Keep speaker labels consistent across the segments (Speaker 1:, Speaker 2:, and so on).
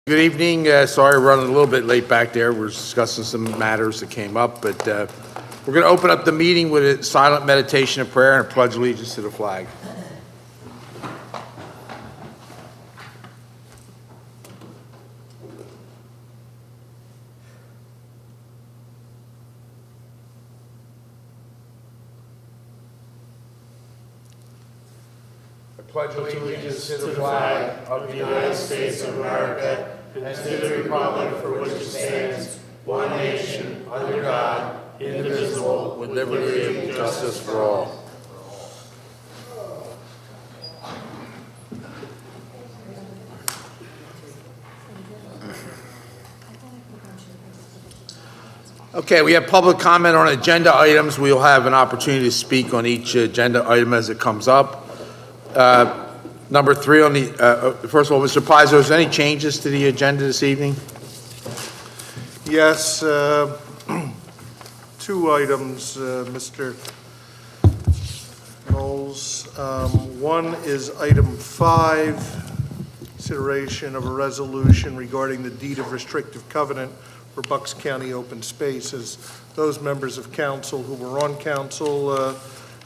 Speaker 1: Good evening. Sorry we're running a little bit late back there. We're discussing some matters that came up, but we're going to open up the meeting with a silent meditation and prayer and a pledge allegiance to the flag. I pledge allegiance to the flag of the United States of America and to the republic for which it stands, one nation, under God, indivisible, with liberty and justice for all. Okay, we have public comment on agenda items. We'll have an opportunity to speak on each agenda item as it comes up. Number 3 on the, first of all, Mr. Pizzo, is there any changes to the agenda this evening?
Speaker 2: Yes, 2 items, Mr. Knowles. One is item 5, consideration of a resolution regarding the deed of restrictive covenant for Bucks County open spaces. Those members of council who were on council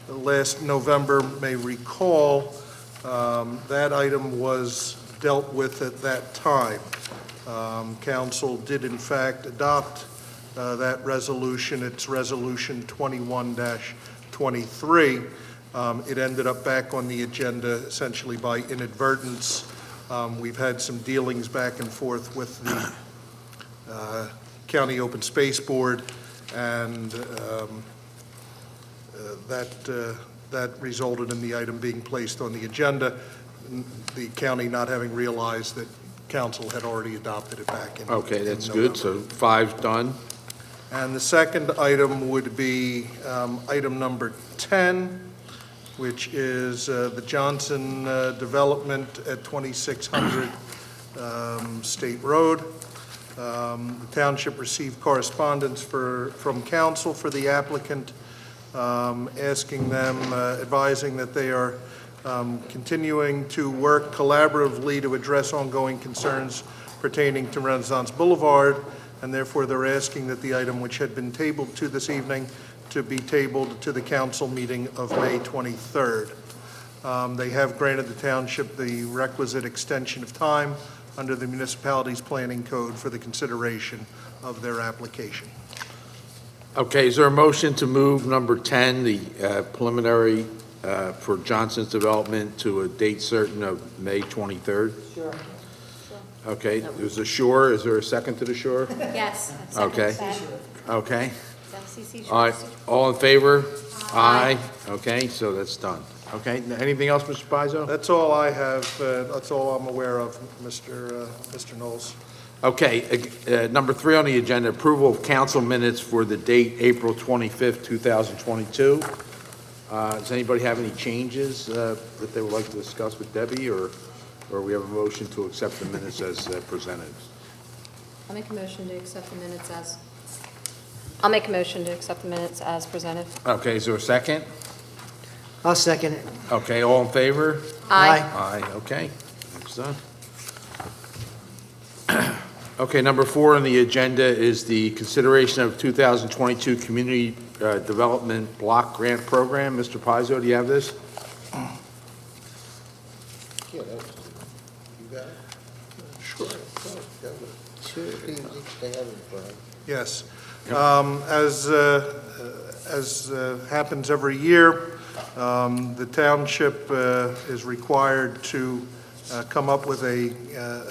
Speaker 2: last November may recall that item was dealt with at that time. Council did in fact adopt that resolution. It's resolution 21-23. It ended up back on the agenda essentially by inadvertence. We've had some dealings back and forth with the County Open Space Board, and that resulted in the item being placed on the agenda, the county not having realized that council had already adopted it back in
Speaker 1: Okay, that's
Speaker 2: in
Speaker 1: good. So 5's done.
Speaker 2: And the second item would be item number 10, which is the Johnson development at 2600 State Road. The township received correspondence from council for the applicant, asking them, advising that they are continuing to work collaboratively to address ongoing concerns pertaining to Renaissance Boulevard, and therefore they're asking that the item which had been tabled to this evening to be tabled to the council meeting of May 23rd. They have granted the township the requisite extension of time under the municipality's planning code for the consideration of their application.
Speaker 1: Okay, is there a motion to move number 10, the preliminary for Johnson's development, to a date certain of May 23rd?
Speaker 3: Sure.
Speaker 1: Okay, there's a sure. Is there a second to the sure?
Speaker 3: Yes.
Speaker 1: Okay. Okay.
Speaker 3: FCC
Speaker 1: All right,
Speaker 3: sure.
Speaker 1: all in favor? Aye. Okay, so that's done. Okay, anything else, Mr. Pizzo?
Speaker 2: That's all I have. That's all I'm aware of, Mr. Knowles.
Speaker 1: Okay, number 3 on the agenda, approval of council minutes for the date April 25th, 2022. Does anybody have any changes that they would like to discuss with Debbie, or we have a motion to accept the minutes as presented?
Speaker 3: I'll make a motion to accept the minutes as. I'll make a motion to accept the minutes as presented.
Speaker 1: Okay, is there a second?
Speaker 4: I'll second it.
Speaker 1: Okay, all in favor?
Speaker 3: Aye.
Speaker 1: Aye, okay, that's done. Okay, number 4 on the agenda is the consideration of 2022 Community Development Block Grant Program. Mr. Pizzo, do you have this?
Speaker 5: Yeah, that's, you got it? Sure. Sure, they have it, Brian.
Speaker 2: Yes. As happens every year, the township is required to come up with a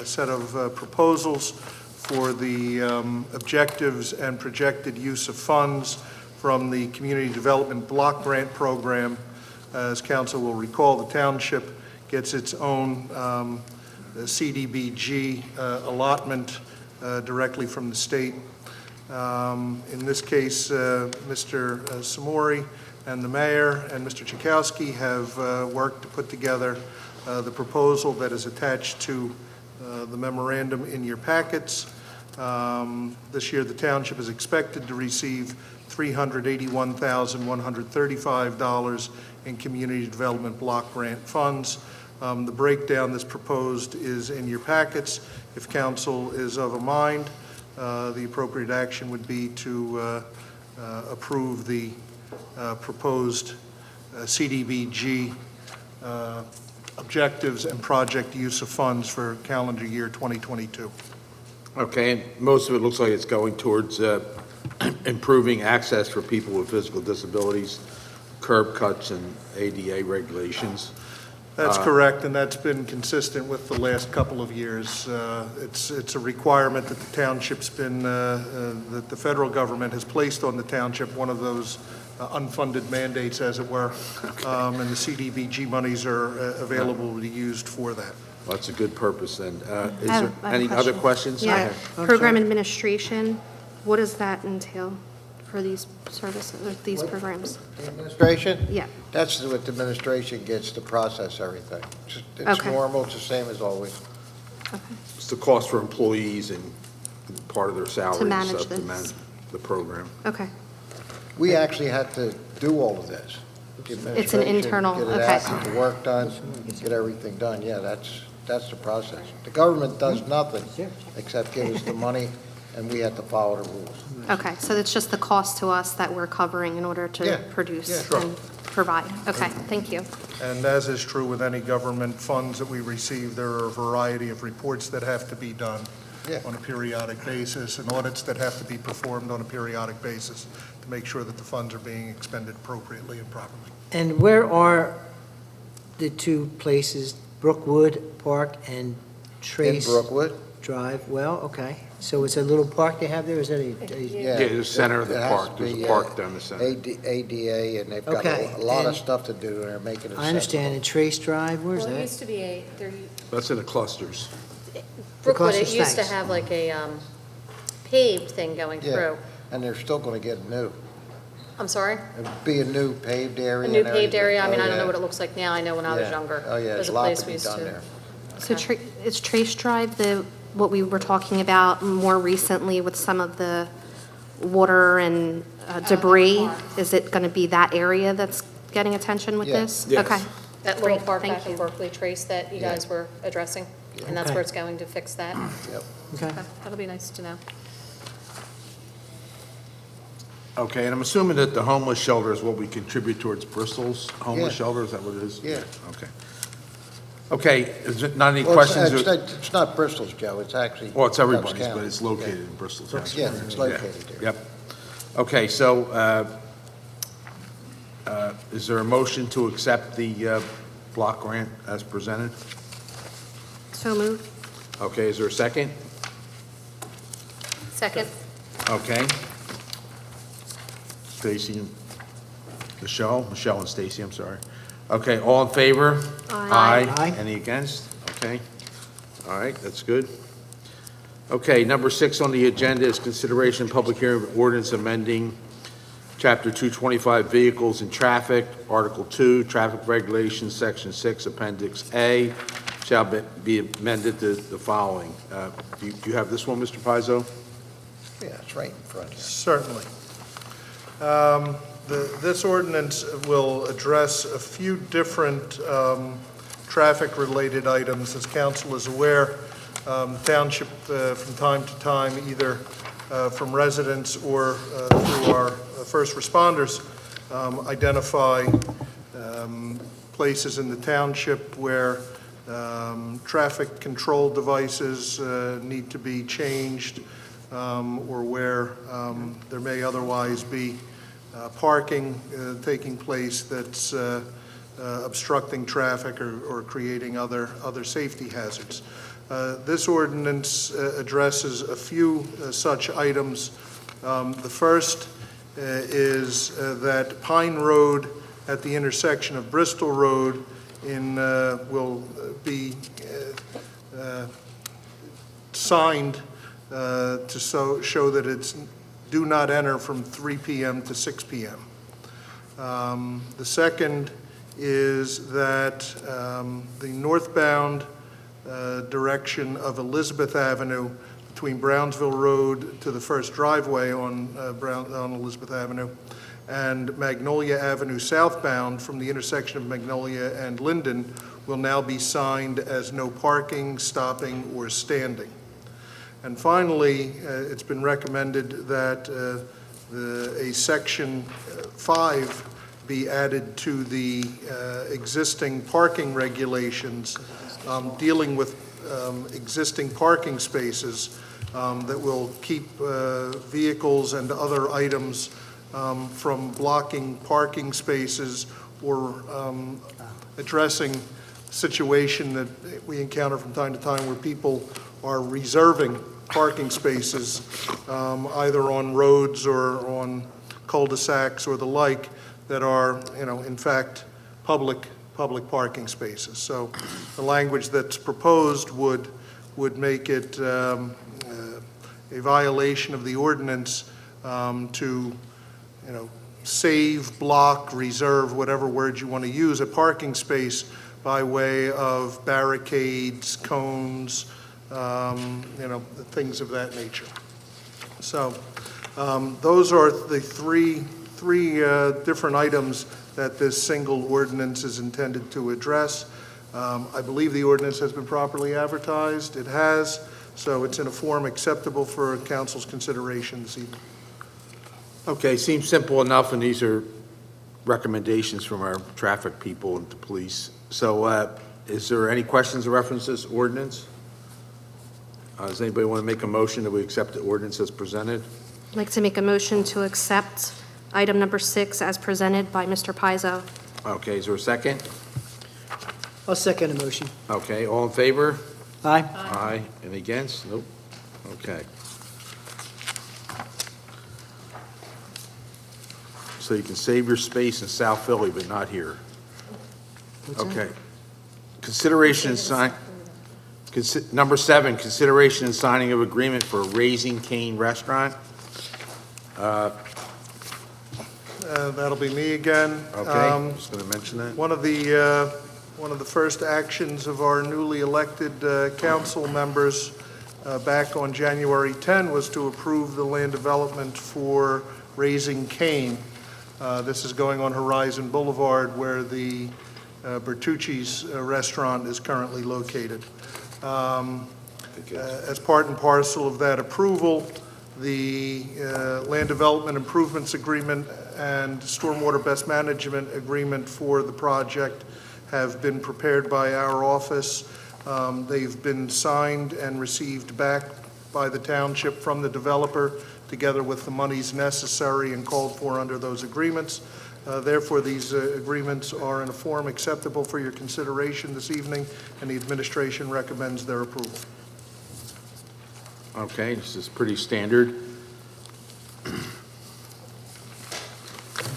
Speaker 2: set of proposals for the objectives and projected use of funds from the Community Development Block Grant Program. As council will recall, the township gets its own CDBG allotment directly from the state. In this case, Mr. Samori and the mayor and Mr. Chakowski have worked to put together the proposal that is attached to the memorandum in your packets. This year, the township is expected to receive $381,135 in community development block grant funds. The breakdown that's proposed is in your packets. If council is of a mind, the appropriate action would be to approve the proposed CDBG objectives and project use of funds for calendar year 2022.
Speaker 1: Okay, and most of it looks like it's going towards improving access for people with physical disabilities, curb cuts, and ADA regulations.
Speaker 2: That's correct, and that's been consistent with the last couple of years. It's a requirement that the township's been, that the federal government has placed on the township, one of those unfunded mandates, as it were, and the CDBG monies are available to be used for that.
Speaker 1: Well, that's a good purpose, then. Is
Speaker 6: I have-
Speaker 1: there
Speaker 6: I have a
Speaker 1: any other
Speaker 6: question.
Speaker 1: questions?
Speaker 6: Yeah,
Speaker 1: Okay.
Speaker 6: program administration, what does that entail for these services, or these programs?
Speaker 5: The administration?
Speaker 6: Yeah,
Speaker 5: That's what the administration gets to process everything. It's
Speaker 6: Okay.
Speaker 5: normal, it's the same as always.
Speaker 6: okay.
Speaker 1: It's the cost for employees and part of their salary and
Speaker 6: manage
Speaker 1: stuff to
Speaker 6: this.
Speaker 1: manage the program.
Speaker 6: Okay,
Speaker 5: We actually had to do all of this. The
Speaker 6: It's an
Speaker 5: administration,
Speaker 6: internal-
Speaker 5: Get it
Speaker 6: okay.
Speaker 5: out, get the work done, get everything done. Yeah, that's the process. The government does nothing except give us the money, and we have to follow the rules.
Speaker 6: okay, so it's just the cost to us that we're covering in order
Speaker 5: Yeah,
Speaker 6: to produce
Speaker 5: yeah, sure.
Speaker 6: and provide? Okay, thank you.
Speaker 2: And as is true with any government funds that we receive, there are a variety of reports that have to be done
Speaker 5: Yeah.
Speaker 2: on a periodic basis, and audits that have to be performed on a periodic basis to make sure that the funds are being expended appropriately and properly.
Speaker 4: And where are the two places, Brookwood Park and
Speaker 5: In
Speaker 4: Trace
Speaker 5: Brookwood?
Speaker 4: Drive? Well, okay. So it's a little park they have there, is that
Speaker 1: Yeah, the center of the
Speaker 5: it has
Speaker 1: park.
Speaker 5: to
Speaker 1: There's
Speaker 5: be,
Speaker 1: a park down the center.
Speaker 5: ADA, and they've got
Speaker 4: Okay,
Speaker 5: a lot of
Speaker 4: and-
Speaker 5: stuff to do, and they're making it
Speaker 4: I understand, and Trace Drive, where's
Speaker 3: Well, it
Speaker 4: that?
Speaker 3: used to be
Speaker 1: That's in the clusters.
Speaker 3: Brookwood, it
Speaker 4: clusters,
Speaker 3: used to
Speaker 4: thanks.
Speaker 3: have like a paved thing going
Speaker 5: Yeah.
Speaker 3: through.
Speaker 5: And they're still going to get new.
Speaker 3: I'm sorry?
Speaker 5: It'd be a new paved area.
Speaker 3: A new
Speaker 5: and
Speaker 3: paved
Speaker 5: everything.
Speaker 3: area? I mean,
Speaker 5: Oh,
Speaker 3: I don't know
Speaker 5: yeah.
Speaker 3: what it looks like now. I know when I was
Speaker 5: Yeah.
Speaker 3: younger.
Speaker 5: Oh, yeah,
Speaker 3: It was
Speaker 5: there's
Speaker 3: a
Speaker 5: a lot
Speaker 3: place
Speaker 5: to
Speaker 3: we
Speaker 5: be
Speaker 3: used
Speaker 5: done
Speaker 3: to.
Speaker 5: there.
Speaker 6: So is Trace Drive what we were talking about more recently with some of the water and debris? Is it going to be that area that's getting attention with
Speaker 5: Yeah.
Speaker 6: this?
Speaker 1: Yes.
Speaker 6: Okay.
Speaker 3: That little
Speaker 6: Great,
Speaker 3: park
Speaker 6: thank
Speaker 3: back in
Speaker 6: you.
Speaker 3: Berkeley, Trace, that you
Speaker 5: Yeah.
Speaker 3: guys were addressing, and that's
Speaker 4: Okay.
Speaker 3: where it's going to fix that.
Speaker 5: Yep.
Speaker 4: Okay.
Speaker 3: Okay, that'll be nice to know.
Speaker 1: Okay, and I'm assuming that the homeless shelter is what we contribute towards Bristol's homeless
Speaker 5: Yeah.
Speaker 1: shelter, is that what it is?
Speaker 5: Yeah.
Speaker 1: Okay. Okay, is there not any
Speaker 5: Well,
Speaker 1: questions?
Speaker 5: it's not Bristol's, Joe, it's actually.
Speaker 1: Well, it's
Speaker 5: Dutch
Speaker 1: everybody's,
Speaker 5: County.
Speaker 1: but it's located in Bristol Township.
Speaker 5: Yeah, it's located there.
Speaker 1: Yep. Okay, so is there a motion to accept the block grant as presented?
Speaker 6: So moved.
Speaker 1: Okay, is there a second?
Speaker 3: Second?
Speaker 1: Okay. Stacy and Michelle and Stacy, I'm sorry. Okay, all in favor?
Speaker 6: Aye.
Speaker 4: Aye.
Speaker 1: Any against? Okay. All right, that's good. Okay, number 6 on the agenda is consideration and public hearing of ordinance amending Chapter 225 Vehicles and Traffic, Article 2, Traffic Regulations, Section 6, Appendix A, shall be amended to the following. Do you have this one, Mr. Pizzo?
Speaker 5: Yeah, it's right in front of you.
Speaker 2: Certainly. This ordinance will address a few different traffic-related items. As council is aware, township, from time to time, either from residents or through our first responders, identify places in the township where traffic control devices need to be changed, or where there may otherwise be parking taking place that's obstructing traffic or creating other safety hazards. This ordinance addresses a few such items. The first is that Pine Road at the intersection of Bristol Road will be signed to show that it's do not enter from 3 p.m. to 6 p.m. The second is that the northbound direction of Elizabeth Avenue between Brownsville Road to the first driveway on Elizabeth Avenue and Magnolia Avenue southbound from the intersection of Magnolia and Linden will now be signed as no parking, stopping, or standing. And finally, it's been recommended that a section 5 be added to the existing parking regulations dealing with existing parking spaces that will keep vehicles and other items from blocking parking spaces or addressing situation that we encounter from time to time where people are reserving parking spaces either on roads or on cul-de-sacs or the like that are, in fact, public parking spaces. So the language that's proposed would make it a violation of the ordinance to, save, block, reserve, whatever word you want to use, a parking space by way of barricades, cones, things of that nature. So those are the three different items that this single ordinance is intended to address. I believe the ordinance has been properly advertised. It has, so it's in a form acceptable for council's consideration this evening.
Speaker 1: Okay, seems simple enough, and these are recommendations from our traffic people and the police. So is there any questions or references to ordinance? Does anybody want to make a motion that we accept the ordinance as presented?
Speaker 6: I'd like to make a motion to accept item number 6 as presented by Mr. Pizzo.
Speaker 1: Okay, is there a second?
Speaker 4: I'll second the motion.
Speaker 1: Okay, all in favor?
Speaker 4: Aye.
Speaker 1: Aye. Any against? Nope. Okay. So you can save your space in South Philly, but not here.
Speaker 4: What's that?
Speaker 1: Okay. Consideration and sign, number 7, consideration and signing of agreement for Raising Cane Restaurant.
Speaker 2: That'll be me again.
Speaker 1: Okay, just going to mention that.
Speaker 2: One of the first actions of our newly elected council members back on January 10 was to approve the land development for Raising Cane. This is going on Horizon Boulevard where the Bertucci's restaurant is currently located. As part and parcel of that approval, the Land Development Improvements Agreement and Stormwater Best Management Agreement for the project have been prepared by our office. They've been signed and received back by the township from the developer, together with the monies necessary and called for under those agreements. Therefore, these agreements are in a form acceptable for your consideration this evening, and the administration recommends their approval.
Speaker 1: Okay, this is pretty standard.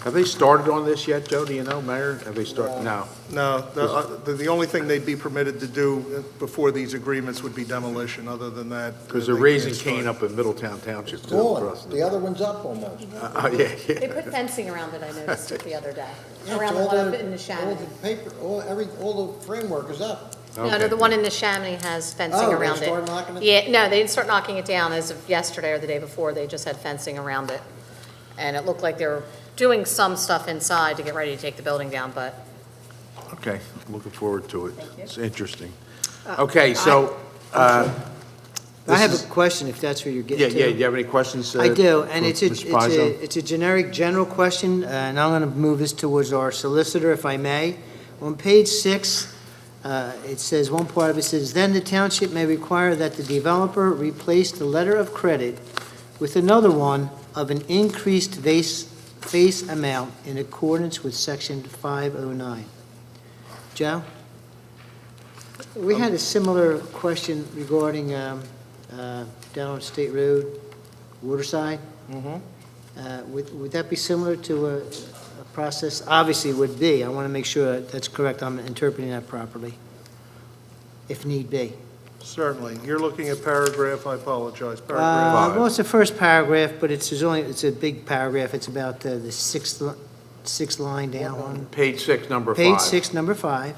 Speaker 1: Have they started on this yet, Joe? Do you know, Mayor? Have they started? No.
Speaker 2: No, the only thing they'd be permitted to do before these agreements would be demolition. Other than that,
Speaker 1: Because they're
Speaker 2: they
Speaker 1: raising
Speaker 2: can't start.
Speaker 1: cane up in Middletown Township. too,
Speaker 5: Going,
Speaker 1: across
Speaker 5: the other one's up almost.
Speaker 1: Yeah.
Speaker 3: They put fencing around it, I noticed it the other day,
Speaker 5: Yeah,
Speaker 3: around the
Speaker 5: all
Speaker 3: one up
Speaker 5: the-
Speaker 3: in the
Speaker 5: All
Speaker 3: Chamonix.
Speaker 5: the paper, all the framework is up.
Speaker 3: No, the one in the Chamonix has fencing
Speaker 5: Oh, they
Speaker 3: around it.
Speaker 5: started knocking it?
Speaker 3: Yeah, no, they didn't start knocking it down as of yesterday or the day before, they just had fencing around it. And it looked like they were doing some stuff inside to get ready to take the building down, but
Speaker 1: Okay, looking forward to it.
Speaker 3: Thank you.
Speaker 1: It's interesting. Okay, so,
Speaker 4: I have
Speaker 1: this
Speaker 4: a question, if that's where you're
Speaker 1: yeah,
Speaker 4: getting to.
Speaker 1: do you have any questions?
Speaker 4: I do, and
Speaker 1: for
Speaker 4: it's a,
Speaker 1: Mr. Pizzo?
Speaker 4: it's a generic general question, and I'm going to move this towards our solicitor, if I may. On page 6, it says, one part of it says, "Then the township may require that the developer replace the letter of credit with another one of an increased face amount in accordance with section 509." Joe? We had a similar question regarding down on State Road, Waterside. Would that be similar to a process? Obviously, it would be. I want to make sure that's correct. I'm interpreting that properly, if need be.
Speaker 2: Certainly. You're looking at paragraph, I apologize, paragraph.
Speaker 4: Well, it's the first paragraph, but it's a big paragraph. It's about the sixth line down.
Speaker 1: Page 6, number 5.
Speaker 4: Page 6, number 5.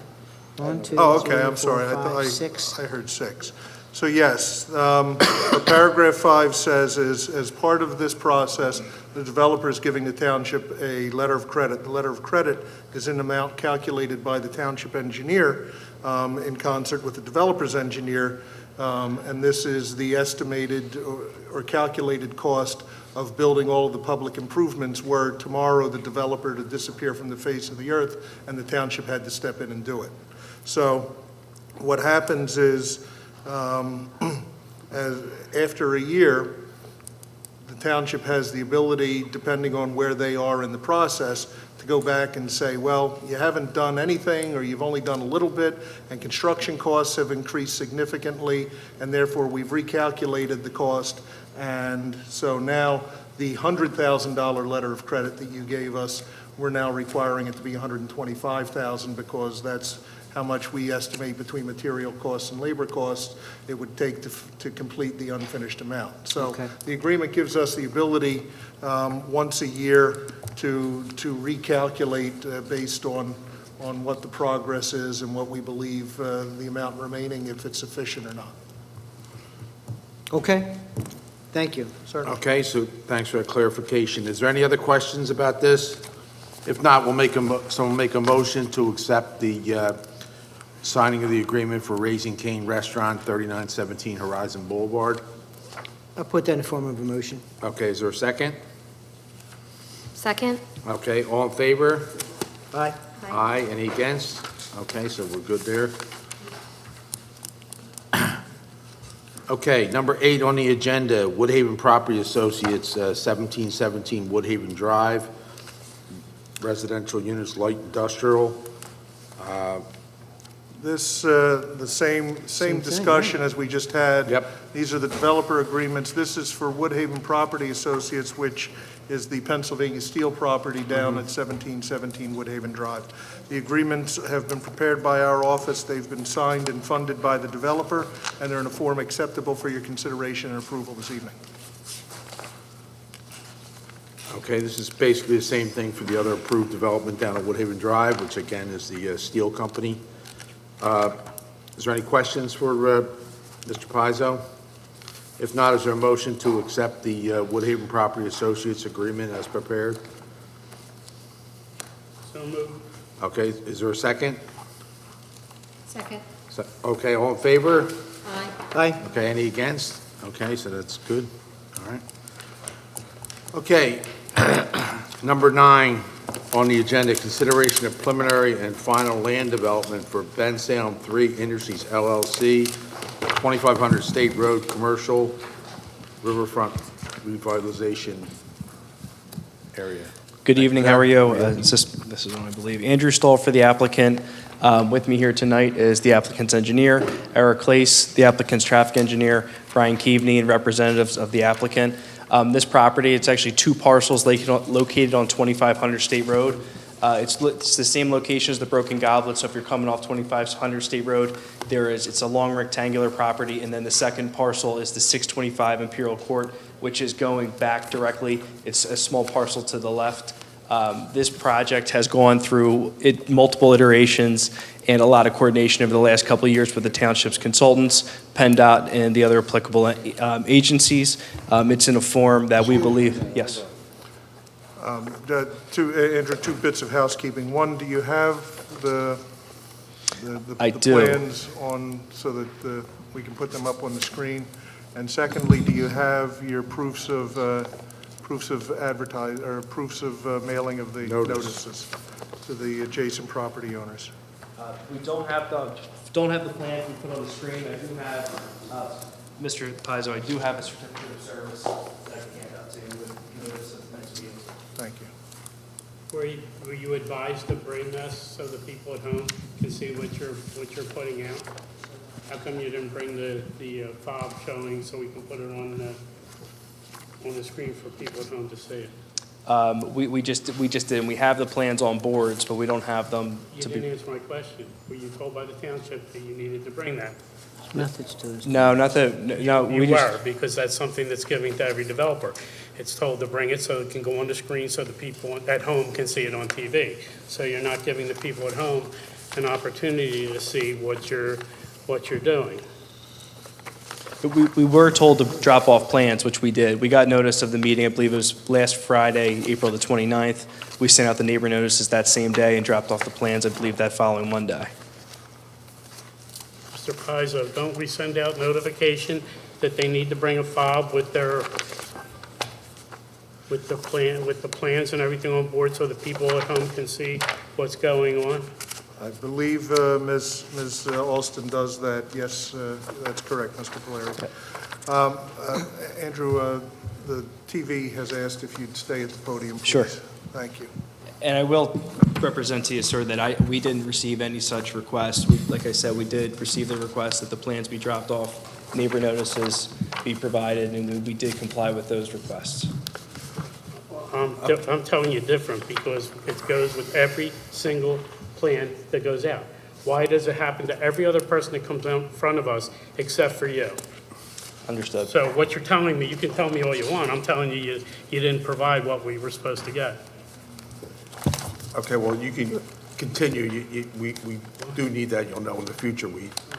Speaker 4: 1, 2,
Speaker 2: Oh, okay,
Speaker 4: 3,
Speaker 2: I'm
Speaker 4: 4,
Speaker 2: sorry.
Speaker 4: 5, 6.
Speaker 2: I heard 6. So yes, paragraph 5 says, as part of this process, the developer is giving the township a letter of credit. The letter of credit is an amount calculated by the township engineer in concert with the developer's engineer, and this is the estimated or calculated cost of building all of the public improvements were tomorrow the developer to disappear from the face of the earth, and the township had to step in and do it. So what happens is, after a year, the township has the ability, depending on where they are in the process, to go back and say, well, you haven't done anything, or you've only done a little bit, and construction costs have increased significantly, and therefore we've recalculated the cost. And so now the $100,000 letter of credit that you gave us, we're now requiring it to be $125,000, because that's how much we estimate between material costs and labor costs it would take to complete the unfinished amount. So
Speaker 4: Okay.
Speaker 2: the agreement gives us the ability, once a year, to recalculate based on what the progress is and what we believe the amount remaining, if it's sufficient or not.
Speaker 4: Okay, thank you.
Speaker 2: Certainly.
Speaker 1: Okay, so thanks for that clarification. Is there any other questions about this? If not, someone make a motion to accept the signing of the agreement for Raising Cane Restaurant, 3917 Horizon Boulevard.
Speaker 4: I'll put that in the form of a motion.
Speaker 1: Okay, is there a second?
Speaker 6: Second?
Speaker 1: Okay, all in favor?
Speaker 4: Aye.
Speaker 1: Aye, any against? Okay, so we're good there. Okay, number 8 on the agenda, Woodhaven Property Associates, 1717 Woodhaven Drive, residential units, light industrial.
Speaker 2: This, the same
Speaker 4: thing,
Speaker 2: discussion as we just had.
Speaker 1: Yep.
Speaker 2: These are the developer agreements. This is for Woodhaven Property Associates, which is the Pennsylvania Steel property down at 1717 Woodhaven Drive. The agreements have been prepared by our office. They've been signed and funded by the developer, and they're in a form acceptable for your consideration and approval this evening.
Speaker 1: Okay, this is basically the same thing for the other approved development down at Woodhaven Drive, which again is the steel company. Is there any questions for Mr. Pizzo? If not, is there a motion to accept the Woodhaven Property Associates agreement as prepared?
Speaker 7: So moved.
Speaker 1: Okay, is there a second?
Speaker 3: Second.
Speaker 1: Okay, all in favor?
Speaker 3: Aye.
Speaker 4: Aye.
Speaker 1: Okay, any against? Okay, so that's good. All right. Okay, number 9 on the agenda, consideration of preliminary and final land development for Bensalem 3 Industries LLC, 2500 State Road, commercial, Riverfront Revitalization area.
Speaker 8: Good evening, how are you? This is one, I believe. Andrew Stoll for the applicant. With me here tonight is the applicant's engineer, Eric Clace, the applicant's traffic engineer, Brian Keaveney, and representatives of the applicant. This property, it's actually 2 parcels located on 2500 State Road. It's the same location as the Broken Goblet, so if you're coming off 2500 State Road, it's a long rectangular property, and then the second parcel is the 625 Imperial Court, which is going back directly. It's a small parcel to the left. This project has gone through multiple iterations and a lot of coordination over the last couple of years with the township's consultants, PennDOT, and the other applicable agencies. It's in a form that we believe, yes.
Speaker 2: Andrew, 2 bits of housekeeping. One, do you have the
Speaker 8: I do.
Speaker 2: plans on, so that we can put them up on the screen? And secondly, do you have your proofs of mailing of the notices to the adjacent property owners?
Speaker 8: We don't have the plan we put on the screen. I do have, Mr. Pizzo, I do have a certificate of service that I can hand out to you with notice of the next meeting.
Speaker 2: Thank you.
Speaker 7: Were you advised to bring this so the people at home can see what you're putting out? How come you didn't bring the fob showing so we can put it on the screen for people at home to see it?
Speaker 8: We just didn't. We have the plans on boards, but we don't have them
Speaker 7: You
Speaker 8: to
Speaker 7: didn't
Speaker 8: be.
Speaker 7: answer my question. Were you told by the township that you needed to bring that?
Speaker 4: Methods to this.
Speaker 8: No, not that. No,
Speaker 7: You
Speaker 8: we just.
Speaker 7: were, because that's something that's given to every developer. It's told to bring it so it can go on the screen so the people at home can see it on TV. So you're not giving the people at home an opportunity to see what you're doing.
Speaker 8: We were told to drop off plans, which we did. We got notice of the meeting, I believe it was last Friday, April the 29th. We sent out the neighbor notices that same day and dropped off the plans, I believe, that following Monday.
Speaker 7: Mr. Pizzo, don't we send out notification that they need to bring a fob with the plans and everything on board so the people at home can see what's going on?
Speaker 2: I believe Ms. Alston does that. Yes, that's correct, Mr. Polari. Andrew, the TV has asked if you'd stay at the podium, please.
Speaker 8: Sure.
Speaker 2: Thank you.
Speaker 8: And I will represent to you, sir, that we didn't receive any such requests. Like I said, we did receive the request that the plans be dropped off, neighbor notices be provided, and we did comply with those requests.
Speaker 7: I'm telling you different because it goes with every single plan that goes out. Why does it happen to every other person that comes in front of us except for you?
Speaker 8: Understood.
Speaker 7: So what you're telling me, you can tell me all you want. I'm telling you, you didn't provide what we were supposed to get.
Speaker 1: Okay, well, you can continue. We do need that, you'll know in the future.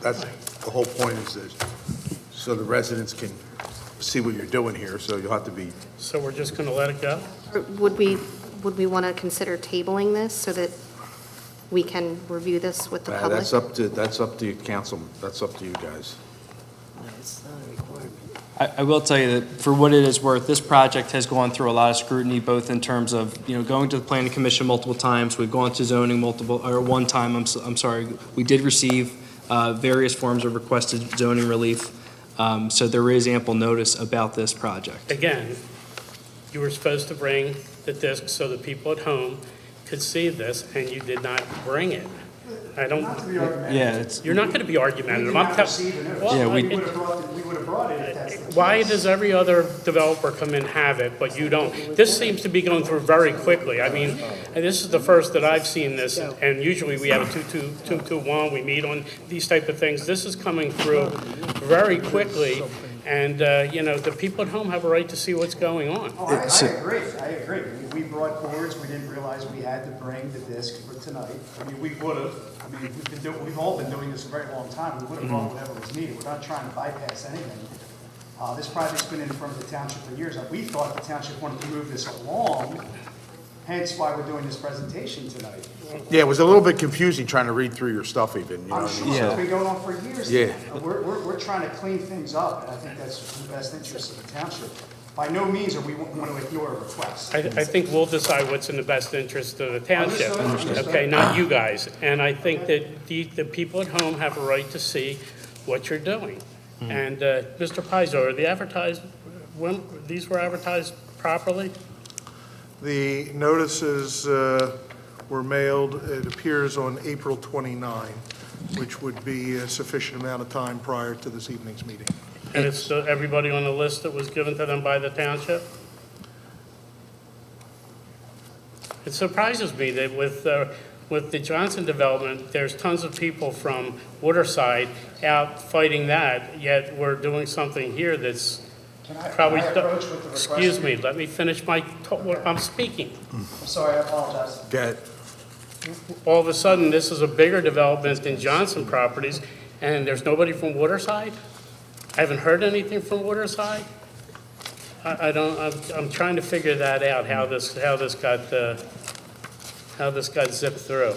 Speaker 1: That's, the whole point is this, so the residents can see what you're doing here, so you'll have to be,
Speaker 7: So we're just going to let it go?
Speaker 6: Or would we want to consider tabling this so that we can review this with the public?
Speaker 1: that's up to you, council, that's up to you guys.
Speaker 4: It's not a requirement.
Speaker 8: I will tell you that for what it is worth, this project has gone through a lot of scrutiny, both in terms of, going to the planning commission multiple times. We've gone to zoning one time, I'm sorry. We did receive various forms of requested zoning relief. So there is ample notice about this project.
Speaker 7: Again, you were supposed to bring the disc so the people at home could see this, and you did not bring it. I don't,
Speaker 8: Yeah, it's,
Speaker 7: you're not going to be argumentative. I'm
Speaker 8: Yeah, we
Speaker 9: would have brought it if that's the
Speaker 7: Why
Speaker 9: case.
Speaker 7: does every other developer come in and have it, but you don't? This seems to be going through very quickly. I mean, and this is the first that I've seen this, and usually we have a 2-2-2-1, we meet on these type of things. This is coming through very quickly, and, the people at home have a right to see what's going on.
Speaker 9: Oh, I agree. We brought boards, we didn't realize we had to bring the disc for tonight. I mean, we would have, we've all been doing this a very long time, we would have brought whatever was needed. We're not trying to bypass anything. This project's been in front of the township for years. We thought the township wanted to move this along, hence why we're doing this presentation tonight.
Speaker 1: Yeah, it was a little bit confusing trying to read through your stuff even, you know
Speaker 9: I'm
Speaker 1: what I
Speaker 9: sure
Speaker 1: mean?
Speaker 9: it's been going on for years.
Speaker 1: Yeah.
Speaker 9: We're trying to clean things up, and I think that's in the best interest of the township. By no means are we want to ignore a request.
Speaker 7: I think we'll decide what's in the best interest of the township.
Speaker 9: Understood.
Speaker 7: Okay, not you guys. And I think that the people at home have a right to see what you're doing. And, Mr. Pizzo, are these were advertised properly?
Speaker 2: The notices were mailed, it appears, on April 29, which would be a sufficient amount of time prior to this evening's meeting.
Speaker 7: And it's everybody on the list that was given to them by the township? It surprises me that with the Johnson development, there's tons of people from Waterside out fighting that, yet we're doing something here that's probably...
Speaker 9: Can I approach with the request?
Speaker 7: Excuse me, let me finish I'm speaking.
Speaker 9: I'm sorry, I apologize.
Speaker 1: Get,
Speaker 7: All of a sudden, this is a bigger development than Johnson Properties, and there's nobody from Waterside? I haven't heard anything from Waterside? I'm trying to figure that out, how this got zipped through.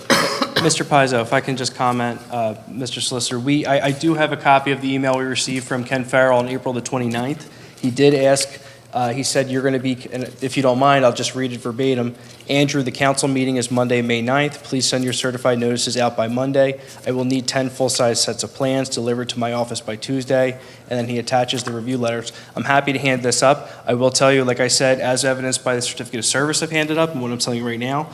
Speaker 8: Mr. Pizzo, if I can just comment, Mr. Solicitor, I do have a copy of the email we received from Ken Farrell on April the 29th. He did ask, he said, you're going to be, and if you don't mind, I'll just read it verbatim. Andrew, the council meeting is Monday, May 9th. Please send your certified notices out by Monday. I will need 10 full-size sets of plans delivered to my office by Tuesday, and then he attaches the review letters. I'm happy to hand this up. I will tell you, like I said, as evidenced by the certificate of service I've handed up and what I'm telling you right now,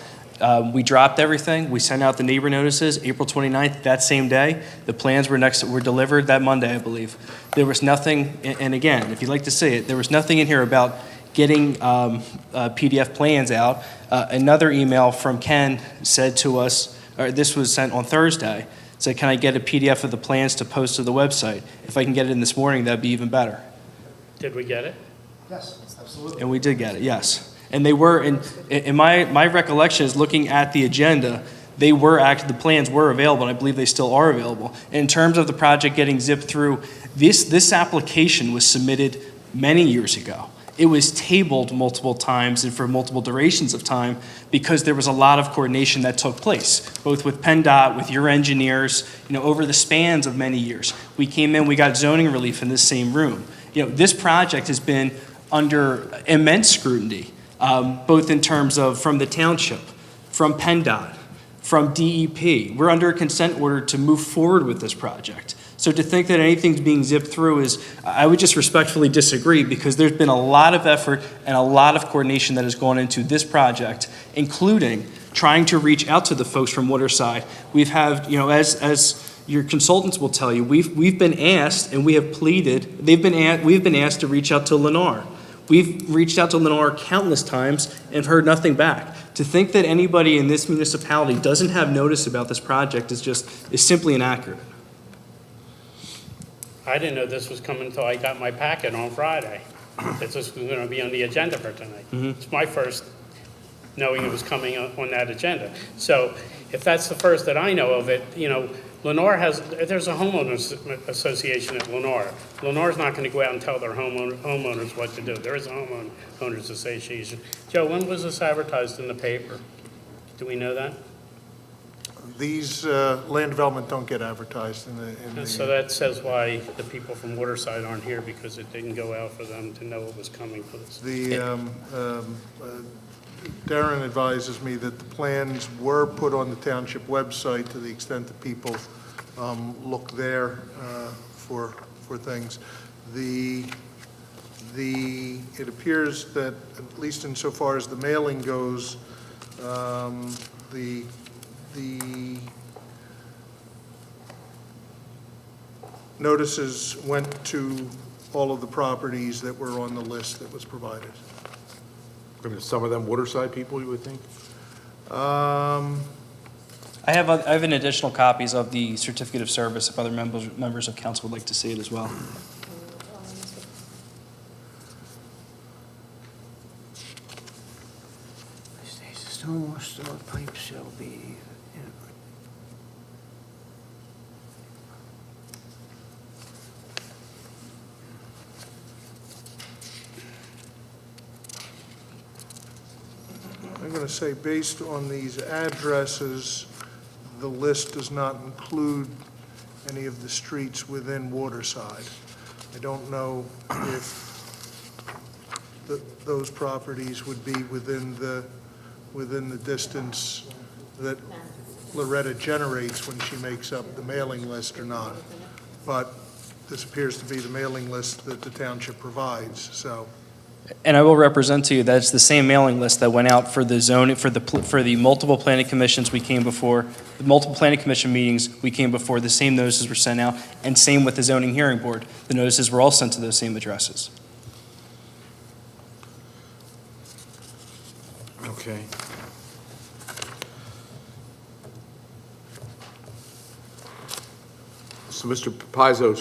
Speaker 8: we dropped everything. We sent out the neighbor notices April 29th, that same day. The plans were delivered that Monday, I believe. There was nothing, and again, if you'd like to see it, there was nothing in here about getting PDF plans out. Another email from Ken said to us, or this was sent on Thursday, said, can I get a PDF of the plans to post to the website? If I can get it in this morning, that'd be even better.
Speaker 7: Did we get it?
Speaker 9: Yes, absolutely.
Speaker 8: And we did get it, yes. And they were, in my recollection is looking at the agenda, the plans were available, and I believe they still are available. In terms of the project getting zipped through, this application was submitted many years ago. it was tabled multiple times and for multiple durations of time because there was a lot of coordination that took place, both with PennDOT, with your engineers, over the spans of many years. We came in, we got zoning relief in this same room. This project has been under immense scrutiny, both in terms of from the township, from PennDOT, from DEP. We're under a consent order to move forward with this project. So to think that anything's being zipped through I would just respectfully disagree, because there's been a lot of effort and a lot of coordination that has gone into this project, including trying to reach out to the folks from Waterside. We've had, as your consultants will tell you, we've been asked and we have pleaded, we've been asked to reach out to Lennar. We've reached out to Lennar countless times and heard nothing back. To think that anybody in this municipality doesn't have notice about this project is simply inaccurate.
Speaker 7: I didn't know this was coming until I got my packet on Friday. That this was going to be on the agenda for tonight. It's my first knowing it was coming on that agenda. So if that's the first that I know of it, Lennar there's a homeowners association at Lennar. Lennar's not going to go out and tell their homeowners what to do. There is a homeowners association. Joe, when was this advertised in the paper? Do we know that?
Speaker 2: These land development don't get advertised in the.
Speaker 7: So that says why the people from Waterside aren't here, because it didn't go out for them to know what was coming for this.
Speaker 2: Darren advises me that the plans were put on the township website to the extent that people look there for things. It appears that, at least insofar as the mailing goes, the notices went to all of the properties that were on the list that was provided.
Speaker 1: Some of them Waterside people, you would think?
Speaker 8: I have an additional copies of the certificate of service if other members of council would like to see it as well.
Speaker 4: Stone store pipe shall be.
Speaker 2: I'm going to say, based on these addresses, the list does not include any of the streets within Waterside. I don't know if those properties would be within the distance that Loretta generates when she makes up the mailing list or not. But this appears to be the mailing list that the township provides, so.
Speaker 8: And I will represent to you that it's the same mailing list that went out for the zoning, for the multiple planning commissions we came before, the multiple planning commission meetings we came before, the same notices were sent out, and same with the zoning hearing board. The notices were all sent to those same addresses.
Speaker 1: Okay. So, Mr. Pizzo,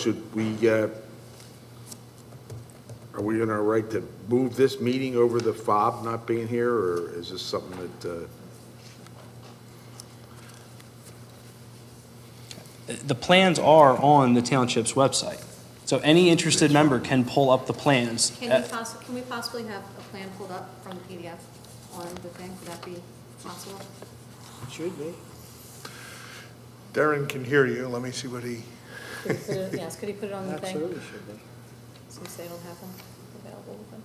Speaker 1: are we in our right to move this meeting over the FOB not being here, or is this something that,
Speaker 8: The plans are on the township's website, so any interested member can pull up the plans.
Speaker 3: Can we possibly have a plan pulled up from the PDF on the thing? Would that be possible?
Speaker 4: Should be.
Speaker 2: Darren can hear you. Let me see what he.
Speaker 3: Yes, could he put it on the thing?
Speaker 4: Absolutely should be.
Speaker 3: Since they don't have them available with them.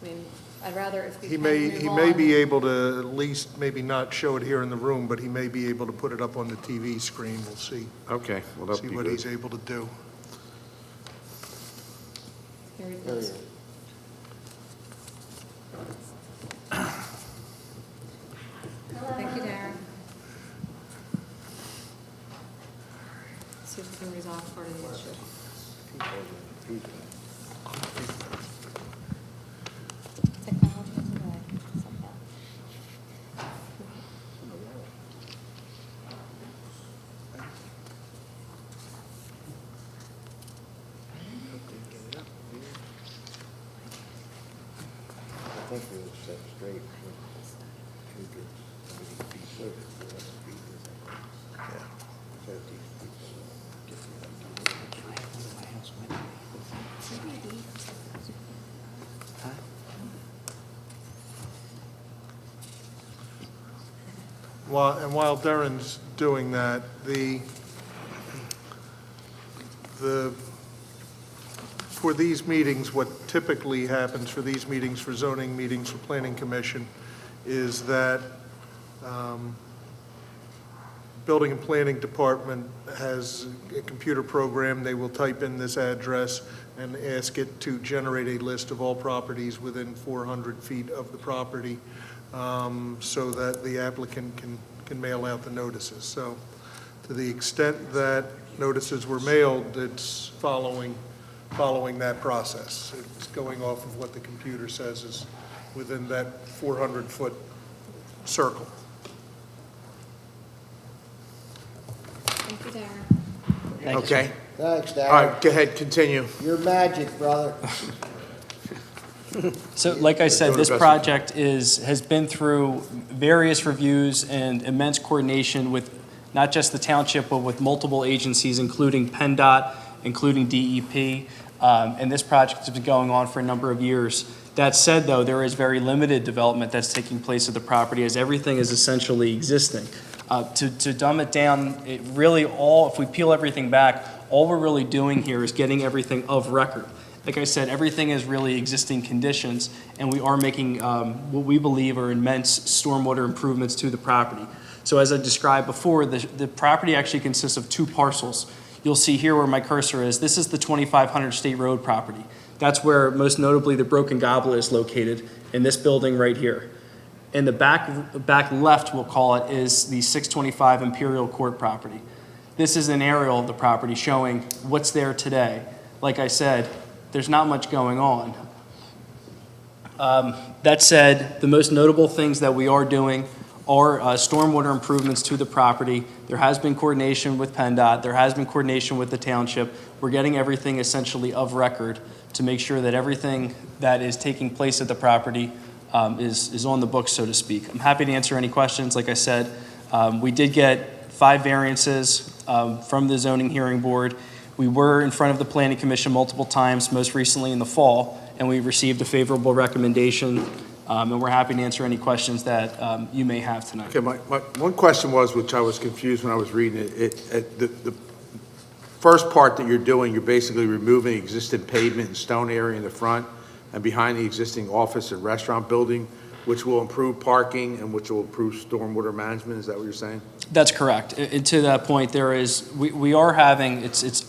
Speaker 3: I mean, I'd rather if we
Speaker 2: He
Speaker 3: can
Speaker 2: may,
Speaker 3: move
Speaker 2: he may
Speaker 3: on.
Speaker 2: be able to at least, maybe not show it here in the room, but he may be able to put it up on the TV screen. We'll see,
Speaker 1: okay, well, that'd
Speaker 2: see
Speaker 1: be
Speaker 2: what
Speaker 1: good.
Speaker 2: he's able to do.
Speaker 3: Here he goes. Thank you, Darren. See if we can resolve part of the issue. Technology today, somehow.
Speaker 5: I think it was set straight.
Speaker 2: while Darren's doing that, for these meetings, what typically happens for these meetings, for zoning meetings, for planning commission, is that Building and Planning Department has a computer program. They will type in this address and ask it to generate a list of all properties within 400 feet of the property, so that the applicant can mail out the notices. So to the extent that notices were mailed, it's following that process. It's going off of what the computer says is within that 400-foot circle.
Speaker 6: Thank you, Darren.
Speaker 1: Okay.
Speaker 5: Thanks,
Speaker 1: All
Speaker 5: Darren.
Speaker 1: right, go ahead, continue.
Speaker 5: You're magic, brother.
Speaker 8: So like I said,
Speaker 1: Doing
Speaker 8: this
Speaker 1: the best
Speaker 8: project has been through various reviews and immense coordination with not just the township, but with multiple agencies, including PennDOT, including DEP, and this project has been going on for a number of years. That said, though, there is very limited development that's taking place at the property, as everything is essentially existing. To dumb it down, it really if we peel everything back, all we're really doing here is getting everything of record. Like I said, everything is really existing conditions, and we are making what we believe are immense stormwater improvements to the property. So as I described before, the property actually consists of two parcels. You'll see here where my cursor is. This is the 2500 State Road property. That's where, most notably, the Broken Goblet is located, in this building right here. In the back left, we'll call it, is the 625 Imperial Court property. This is an aerial of the property showing what's there today. Like I said, there's not much going on. That said, the most notable things that we are doing are stormwater improvements to the property. There has been coordination with PennDOT. There has been coordination with the township. We're getting everything essentially of record to make sure that everything that is taking place at the property is on the books, so to speak. I'm happy to answer any questions. Like I said, we did get 5 variances from the zoning hearing board. We were in front of the planning commission multiple times, most recently in the fall, and we received a favorable recommendation, and we're happy to answer any questions that you may have tonight.
Speaker 1: Okay, my one question was, which I was confused when I was reading it, the first part that you're doing, you're basically removing existing pavement and stone area in the front and behind the existing office and restaurant building, which will improve parking and which will improve stormwater management. Is that what you're saying?
Speaker 8: That's correct. And to that point, we are having, it's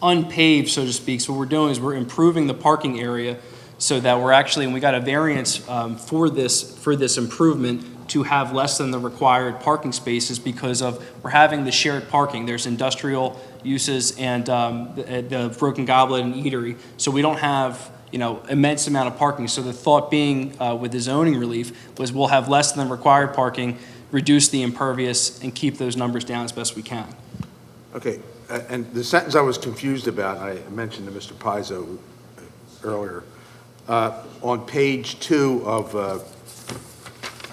Speaker 8: unpaved, so to speak. So what we're doing is we're improving the parking area so that we're actually, and we got a variance for this improvement to have less than the required parking spaces because we're having the shared parking. There's industrial uses and the Broken Goblet and Eatery. So we don't have, immense amount of parking. So the thought being with the zoning relief was we'll have less than required parking, reduce the impervious, and keep those numbers down as best we can.
Speaker 1: Okay, and the sentence I was confused about, I mentioned to Mr. Pizzo earlier, on page 2 of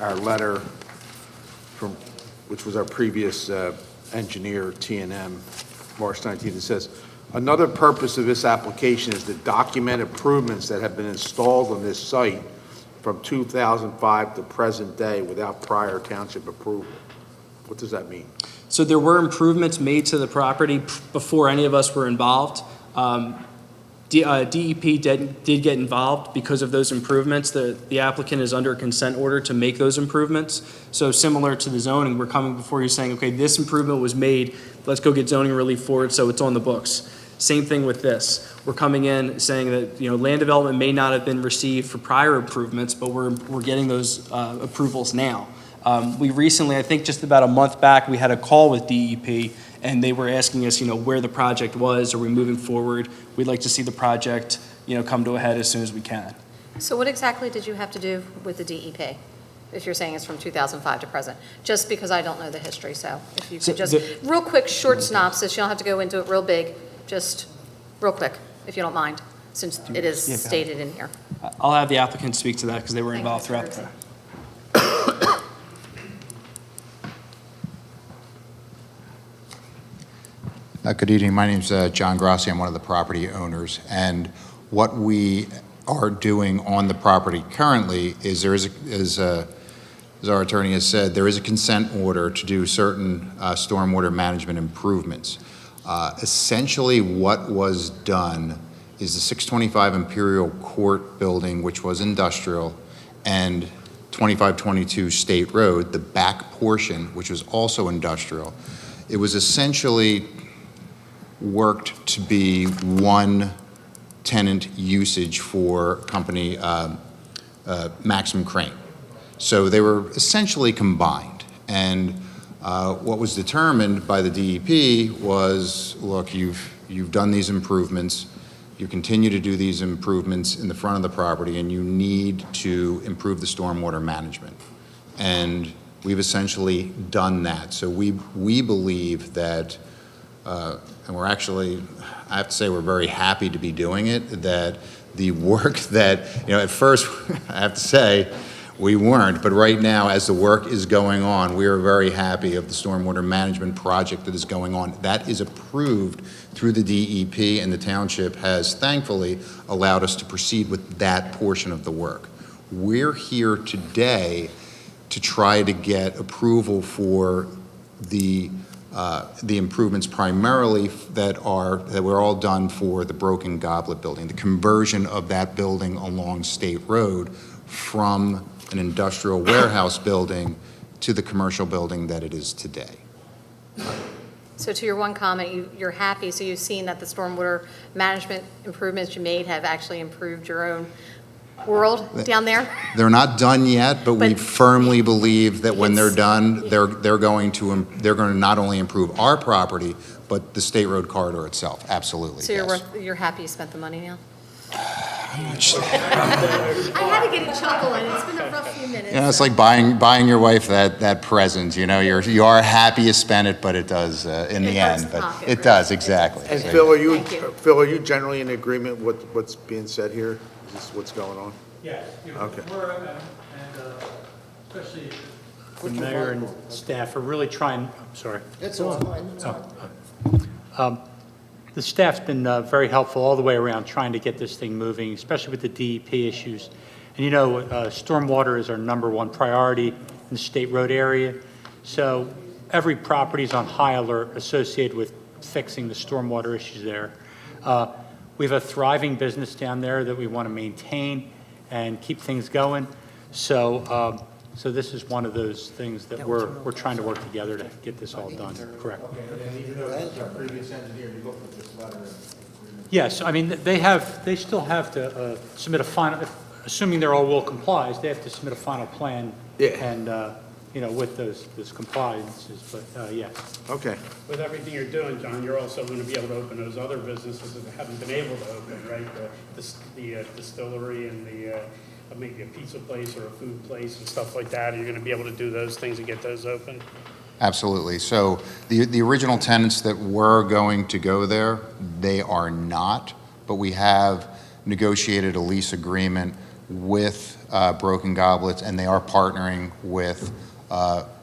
Speaker 1: our letter which was our previous engineer, T&M, March 19th, it says, another purpose of this application is to document improvements that have been installed on this site from 2005 to present day without prior township approval. What does that mean?
Speaker 8: So there were improvements made to the property before any of us were involved. DEP did get involved because of those improvements. The applicant is under a consent order to make those improvements. So similar to the zoning, we're coming before you saying, okay, this improvement was made, let's go get zoning relief for it so it's on the books. Same thing with this. We're coming in saying that land development may not have been received for prior improvements, but we're getting those approvals now. We recently, I think just about a month back, we had a call with DEP, and they were asking us, where the project was. Are we moving forward? We'd like to see the project, come to a head as soon as we can.
Speaker 3: So what exactly did you have to do with the DEP, if you're saying it's from 2005 to present? Just because I don't know the history, so if you could just, real quick, short synopsis, you don't have to go into it real big, just real quick, if you don't mind, since it is stated in here.
Speaker 8: I'll have the applicant speak to that because they were involved throughout the.
Speaker 10: Good evening. My name's John Grassi. I'm one of the property owners. And what we are doing on the property currently is there is as our attorney has said, there is a consent order to do certain stormwater management improvements. Essentially, what was done is the 625 Imperial Court building, which was industrial, and 2522 State Road, the back portion, which was also industrial. It was essentially worked to be one tenant usage for company Maxim Crane. So they were essentially combined. And what was determined by the DEP was, look, you've done these improvements, you continue to do these improvements in the front of the property, and you need to improve the stormwater management. And we've essentially done that. So we believe that, and we're actually, I have to say, we're very happy to be doing it, that the work that, at first, I have to say, we weren't, but right now, as the work is going on, we are very happy of the stormwater management project that is going on. That is approved through the DEP, and the township has thankfully allowed us to proceed with that portion of the work. We're here today to try to get approval for the improvements primarily that were all done for the Broken Goblet building, the conversion of that building along State Road from an industrial warehouse building to the commercial building that it is today.
Speaker 3: So to your one comment, you're happy, so you've seen that the stormwater management improvements you made have actually improved your own world down there?
Speaker 10: They're not done yet, but we
Speaker 3: But
Speaker 10: firmly believe that when they're
Speaker 3: it's-
Speaker 10: done, they're going to not only improve our property, but the State Road corridor itself. Absolutely,
Speaker 3: So
Speaker 10: yes.
Speaker 3: you're happy you spent the money now? I had to get a chuckle in. It's been a rough few minutes.
Speaker 10: It's like buying your wife that present. You are happy you spent it, but it does in the
Speaker 3: It hurts
Speaker 10: end.
Speaker 3: the
Speaker 10: But
Speaker 3: pocket,
Speaker 10: it
Speaker 3: right?
Speaker 10: does exactly.
Speaker 1: And
Speaker 10: So-
Speaker 1: Phil,
Speaker 3: Thank you.
Speaker 1: are you generally in agreement with what's being said here? Is this what's going on?
Speaker 11: Yes,
Speaker 1: Okay.
Speaker 11: we're, and especially the mayor and staff are really trying, I'm sorry.
Speaker 5: It's on.
Speaker 11: The staff's been very helpful all the way around trying to get this thing moving, especially with the DEP issues. And stormwater is our -- priority in the State Road area. So every property is on high alert associated with fixing the stormwater issues there. We have a thriving business down there that we want to maintain and keep things going. So this is one of those things that we're trying to work together to get this all done, correct? Yes, I mean, they still have to submit a final, assuming they're all will complies, they have to submit a final plan.
Speaker 1: Yeah.
Speaker 11: And, with those compliances, but, yes.
Speaker 1: Okay.
Speaker 7: With everything you're doing, John, you're also going to be able to open those other businesses that haven't been able to open, right? The distillery and maybe a pizza place or a food place and stuff like that. You're going to be able to do those things and get those open?
Speaker 10: Absolutely. So the original tenants that were going to go there, they are not, but we have negotiated a lease agreement with Broken Goblets, and they are partnering with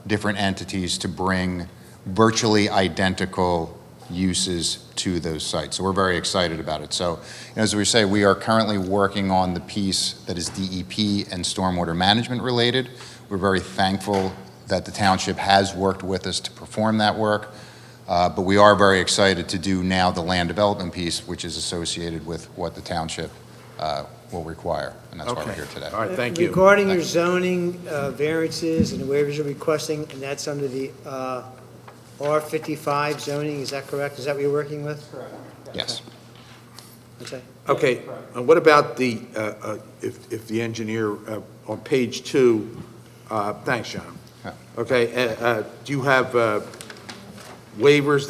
Speaker 10: different entities to bring virtually identical uses to those sites. So we're very excited about it. So as we say, we are currently working on the piece that is DEP and stormwater management related. We're very thankful that the township has worked with us to perform that work. But we are very excited to do now the land development piece, which is associated with what the township will require. And that's why we're
Speaker 1: Okay.
Speaker 10: here today.
Speaker 1: All right, thank you.
Speaker 4: Regarding your zoning variances and the waivers you're requesting, and that's under the R55 zoning, is that correct? Is that what you're working with? Correct.
Speaker 10: Yes.
Speaker 4: Okay.
Speaker 1: Okay, and what about if the engineer, on page 2, thanks, John.
Speaker 10: Yeah.
Speaker 1: Okay, do you have waivers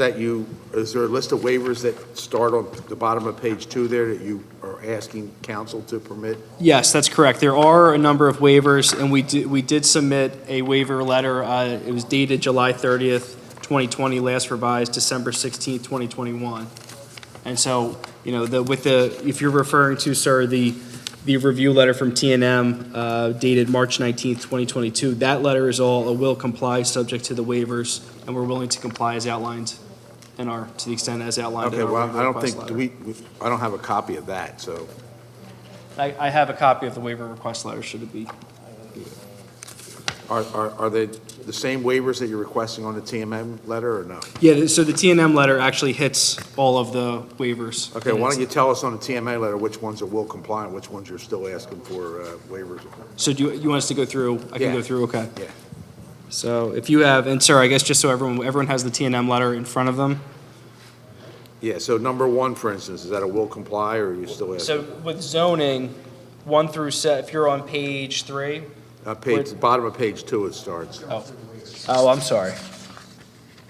Speaker 1: is there a list of waivers that start on the bottom of page 2 there that you are asking council to permit?
Speaker 8: Yes, that's correct. There are a number of waivers, and we did submit a waiver letter. It was dated July 30th, 2020, last revised December 16th, 2021. And so, if you're referring to, sir, the review letter from T&M dated March 19th, 2022, that letter is all a will comply subject to the waivers, and we're willing to comply as outlined to the extent as outlined in
Speaker 1: Okay,
Speaker 8: our
Speaker 1: well,
Speaker 8: waiver
Speaker 1: I don't
Speaker 8: request
Speaker 1: think,
Speaker 8: letter.
Speaker 1: I don't have a copy of that, so.
Speaker 8: I have a copy of the waiver request letter, should it be?
Speaker 1: Are they the same waivers that you're requesting on the TMM letter, or no?
Speaker 8: Yeah, so the T&M letter actually hits all of the waivers.
Speaker 1: Okay, why don't you tell us on the TMA letter which ones are will comply and which ones you're still asking for waivers?
Speaker 8: So do you want us to go through? I can
Speaker 1: Yeah.
Speaker 8: go through, okay.
Speaker 1: Yeah.
Speaker 8: So if you have, and sir, I guess just so everyone has the T&M letter in front of them.
Speaker 1: Yeah, so number 1, for instance, is that a will comply, or are you still asking?
Speaker 8: So with zoning, 1 through 7, if you're on page 3.
Speaker 1: Bottom of page 2 it starts.
Speaker 8: Oh, I'm sorry.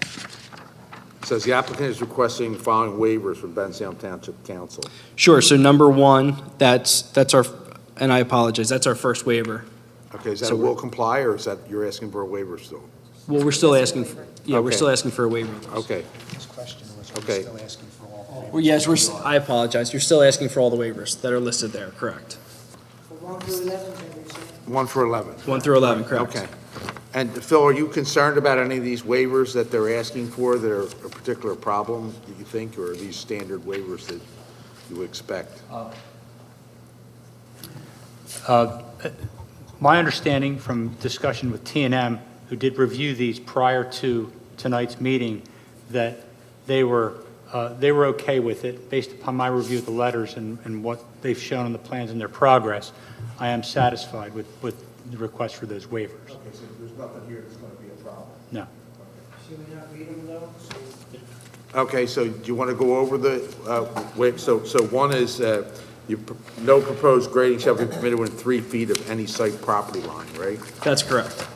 Speaker 1: It says the applicant is requesting the following waivers from Bensalem Township Council.
Speaker 8: Sure, so number 1, that's our, and I apologize, that's our first waiver.
Speaker 1: Okay, is that
Speaker 8: So
Speaker 1: a will comply, or is that you're asking for a waiver still?
Speaker 8: Well, we're still asking, we're
Speaker 1: Okay.
Speaker 8: still asking for a waiver.
Speaker 1: Okay,
Speaker 9: His question was,
Speaker 1: Okay.
Speaker 9: still asking for all?
Speaker 8: Well, yes, I apologize, you're still asking for all the waivers that are listed there, correct?
Speaker 4: 1 through 11, maybe, sir.
Speaker 1: 1 for 11.
Speaker 8: 1 through 11, correct?
Speaker 1: Okay. And Phil, are you concerned about any of these waivers that they're asking for that are a particular problem, do you think, or are these standard waivers that you would expect?
Speaker 11: My understanding from discussion with T&M, who did review these prior to tonight's meeting, that they were okay with it, based upon my review of the letters and what they've shown on the plans and their progress. I am satisfied with the request for those waivers.
Speaker 1: Okay, so there's nothing here that's going to be a problem?
Speaker 11: No.
Speaker 4: Should we not read them, though?
Speaker 1: Okay, so do you want to go over the, so 1 is, no proposed grading shall be permitted within 3 feet of any site property line, right?
Speaker 8: That's correct.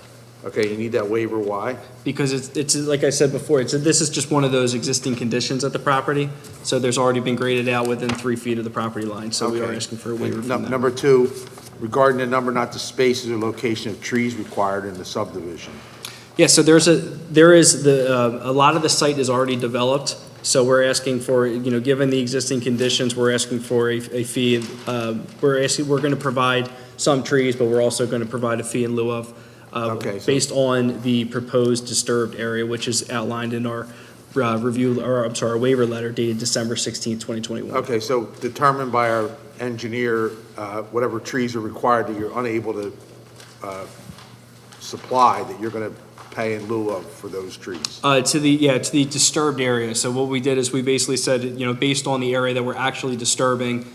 Speaker 1: Okay, you need that waiver, why?
Speaker 8: Because it's like I said before, this is just one of those existing conditions at the property, so there's already been graded out within 3 feet of the property line, so we are
Speaker 1: Okay.
Speaker 8: asking for a waiver
Speaker 1: And
Speaker 8: from that.
Speaker 1: Number 2, regarding the number, not the spaces or location of trees required in the subdivision.
Speaker 8: Yeah, so there is a lot of the site is already developed, so we're asking for, given the existing conditions, we're asking for a fee. We're going to provide some trees, but we're also going to provide a fee in lieu of,
Speaker 1: Okay, so-
Speaker 8: based on the proposed disturbed area, which is outlined in our our waiver letter dated December 16, 2021.
Speaker 1: Okay, so determined by our engineer, whatever trees are required that you're unable to supply, that you're going to pay in lieu of for those trees.
Speaker 8: To the disturbed area. So what we did is we basically said, based on the area that we're actually disturbing,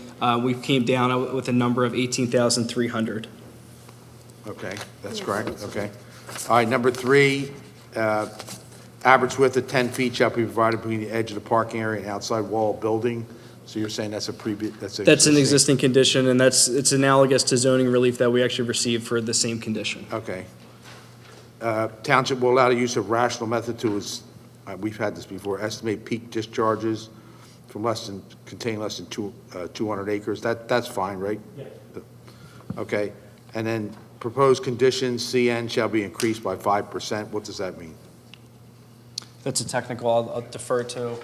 Speaker 8: we came down with a number of 18,300.
Speaker 1: Okay, that's correct, okay. All right, number 3, average width of 10 feet shall be provided between the edge of the parking area and outside wall of building. So you're saying that's
Speaker 8: That's an existing condition, and it's analogous to zoning relief that we actually received for the same condition.
Speaker 1: Okay. Township will allow the use of rational method to, we've had this before, estimate peak discharges from containing less than 200 acres. That's fine, right?
Speaker 11: Yes.
Speaker 1: Okay. And then proposed conditions, CN shall be increased by 5%. What does that mean?
Speaker 8: That's a technical, I'll defer to.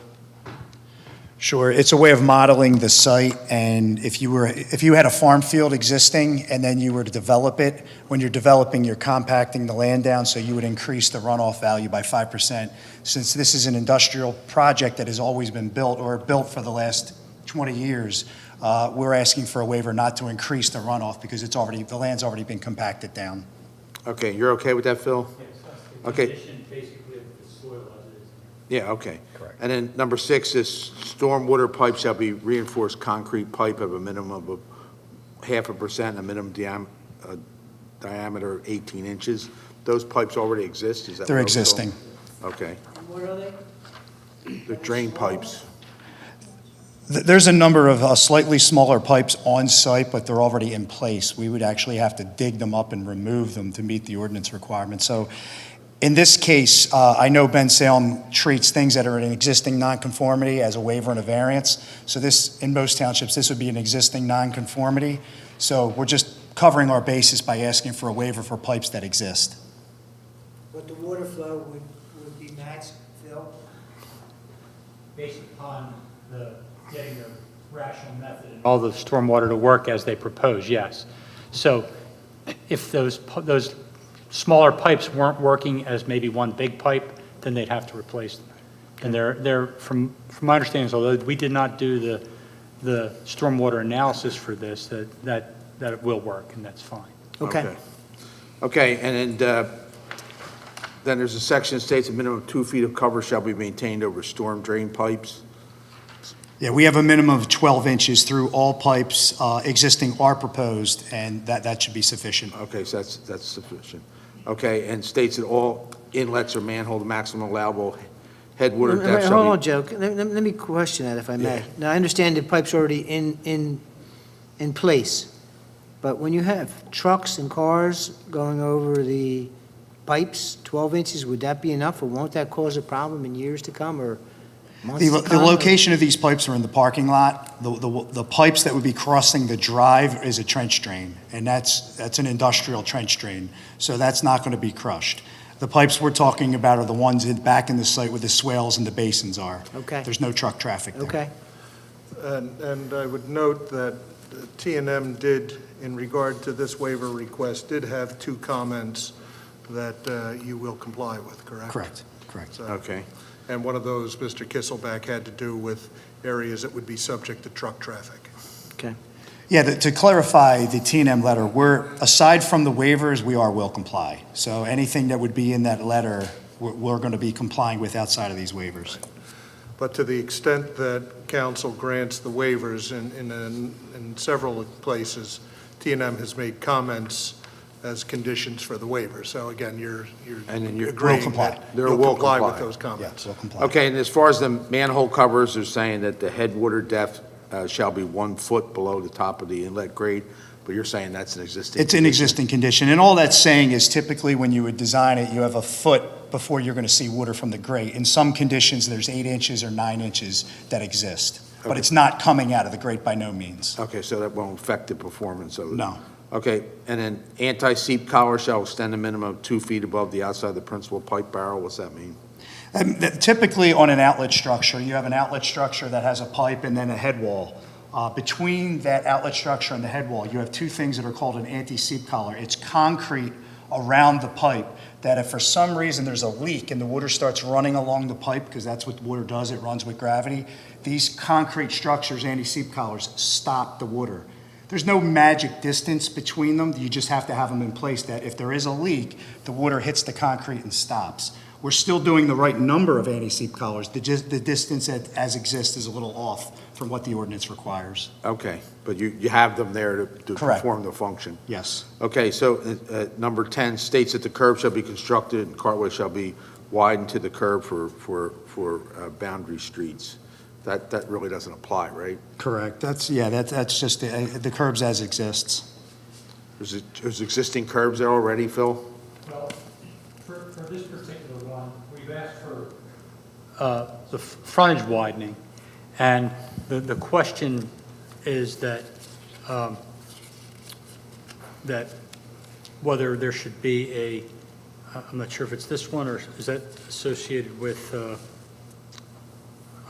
Speaker 9: Sure, it's a way of modeling the site, and if you had a farm field existing and then you were to develop it, when you're developing, you're compacting the land down, so you would increase the runoff value by 5%. Since this is an industrial project that has always been built or built for the last 20 years, we're asking for a waiver not to increase the runoff because the land's already been compacted down.
Speaker 1: Okay, you're okay with that, Phil? Okay.
Speaker 11: Basically of the soil as it is.
Speaker 1: Yeah, okay.
Speaker 9: Correct.
Speaker 1: And then number 6 is stormwater pipe shall be reinforced concrete pipe of a minimum of 0.5% and a minimum diameter of 18 inches. Those pipes already exist? Is that
Speaker 9: They're
Speaker 1: what I was
Speaker 9: existing.
Speaker 1: told? Okay.
Speaker 4: And what are they?
Speaker 1: The drain pipes.
Speaker 9: There's a number of slightly smaller pipes on site, but they're already in place. We would actually have to dig them up and remove them to meet the ordinance requirements. So in this case, I know Bensalem treats things that are in an existing nonconformity as a waiver and a variance. So this, in most townships, this would be an existing nonconformity. So we're just covering our bases by asking for a waiver for pipes that exist.
Speaker 4: But the water flow would be matched, Phil?
Speaker 11: Based upon getting the rational method. All the stormwater to work as they propose, yes. So if those smaller pipes weren't working as maybe one big pipe, then they'd have to replace them. And they're from my understanding, although we did not do the stormwater analysis for this, that it will work, and that's fine.
Speaker 4: Okay.
Speaker 1: Okay, and then there's a section that states a minimum of 2 feet of cover shall be maintained over storm drain pipes.
Speaker 9: Yeah, we have a minimum of 12 inches through all pipes existing or proposed, and that should be sufficient.
Speaker 1: Okay, so that's sufficient. Okay, and states that all inlets or manhole, the maximum allowable head water depth
Speaker 4: Hold
Speaker 1: shall
Speaker 4: on,
Speaker 1: be...
Speaker 4: Joe. Let me question that, if I may.
Speaker 1: Yeah.
Speaker 4: Now, I understand the pipe's already in place, but when you have trucks and cars going over the pipes, 12 inches, would that be enough, or won't that cause a problem in years to come, or months to
Speaker 9: The
Speaker 4: come?
Speaker 9: location of these pipes are in the parking lot. The pipes that would be crossing the drive is a trench drain, and that's an industrial trench drain, so that's not going to be crushed. The pipes we're talking about are the ones back in the site where the swales and the basins are.
Speaker 4: Okay.
Speaker 9: There's no truck traffic there.
Speaker 4: Okay.
Speaker 2: And I would note that T&M did, in regard to this waiver request, did have 2 comments that you will comply with, correct?
Speaker 9: Correct.
Speaker 2: So-
Speaker 1: Okay.
Speaker 2: And one of those, Mr. Kisselback, had to do with areas that would be subject to truck traffic.
Speaker 4: Okay.
Speaker 9: Yeah, to clarify the T&M letter, aside from the waivers, we will comply. So anything that would be in that letter, we're going to be complying with outside of these waivers.
Speaker 2: But to the extent that council grants the waivers in several places, T&M has made comments as conditions for the waiver. So again, you're
Speaker 1: And then you're-
Speaker 2: agreeing
Speaker 9: Will comply.
Speaker 2: that
Speaker 1: They're
Speaker 2: you'll
Speaker 1: will
Speaker 2: comply with
Speaker 1: comply.
Speaker 2: those comments.
Speaker 9: We'll comply.
Speaker 1: Okay, and as far as the manhole covers, they're saying that the head water depth shall be 1 foot below the top of the inlet grade, but you're saying that's an existing...
Speaker 9: It's an existing condition, and all that's saying is typically when you would design it, you have a foot before you're going to see water from the grate. In some conditions, there's 8 inches or 9 inches that exist, but
Speaker 1: Okay.
Speaker 9: it's not coming out of the grate by no means.
Speaker 1: Okay, so that won't affect the performance of it?
Speaker 9: No.
Speaker 1: Okay, and then anti-seep collar shall extend a minimum of 2 feet above the outside of the principal pipe barrel. What's that mean?
Speaker 9: Typically, on an outlet structure, you have an outlet structure that has a pipe and then a head wall. Between that outlet structure and the head wall, you have 2 things that are called an anti-seep collar. It's concrete around the pipe that if for some reason there's a leak and the water starts running along the pipe, because that's what water does, it runs with gravity, these concrete structures, anti-seep collars, stop the water. There's no magic distance between them. You just have to have them in place that if there is a leak, the water hits the concrete and stops. We're still doing the right number of anti-seep collars. The distance as exists is a little off from what the ordinance requires.
Speaker 1: Okay, but you have them there to
Speaker 9: Correct.
Speaker 1: perform the function?
Speaker 9: Yes.
Speaker 1: Okay, so number 10 states that the curb shall be constructed and cartway shall be widened to the curb for boundary streets. That really doesn't apply, right?
Speaker 9: Correct. That's just the curbs as exists.
Speaker 1: There's existing curbs there already, Phil?
Speaker 11: Well, for this particular one, we've asked for the frontage widening, and the question is that whether there should be I'm not sure if it's this one, or is that associated with,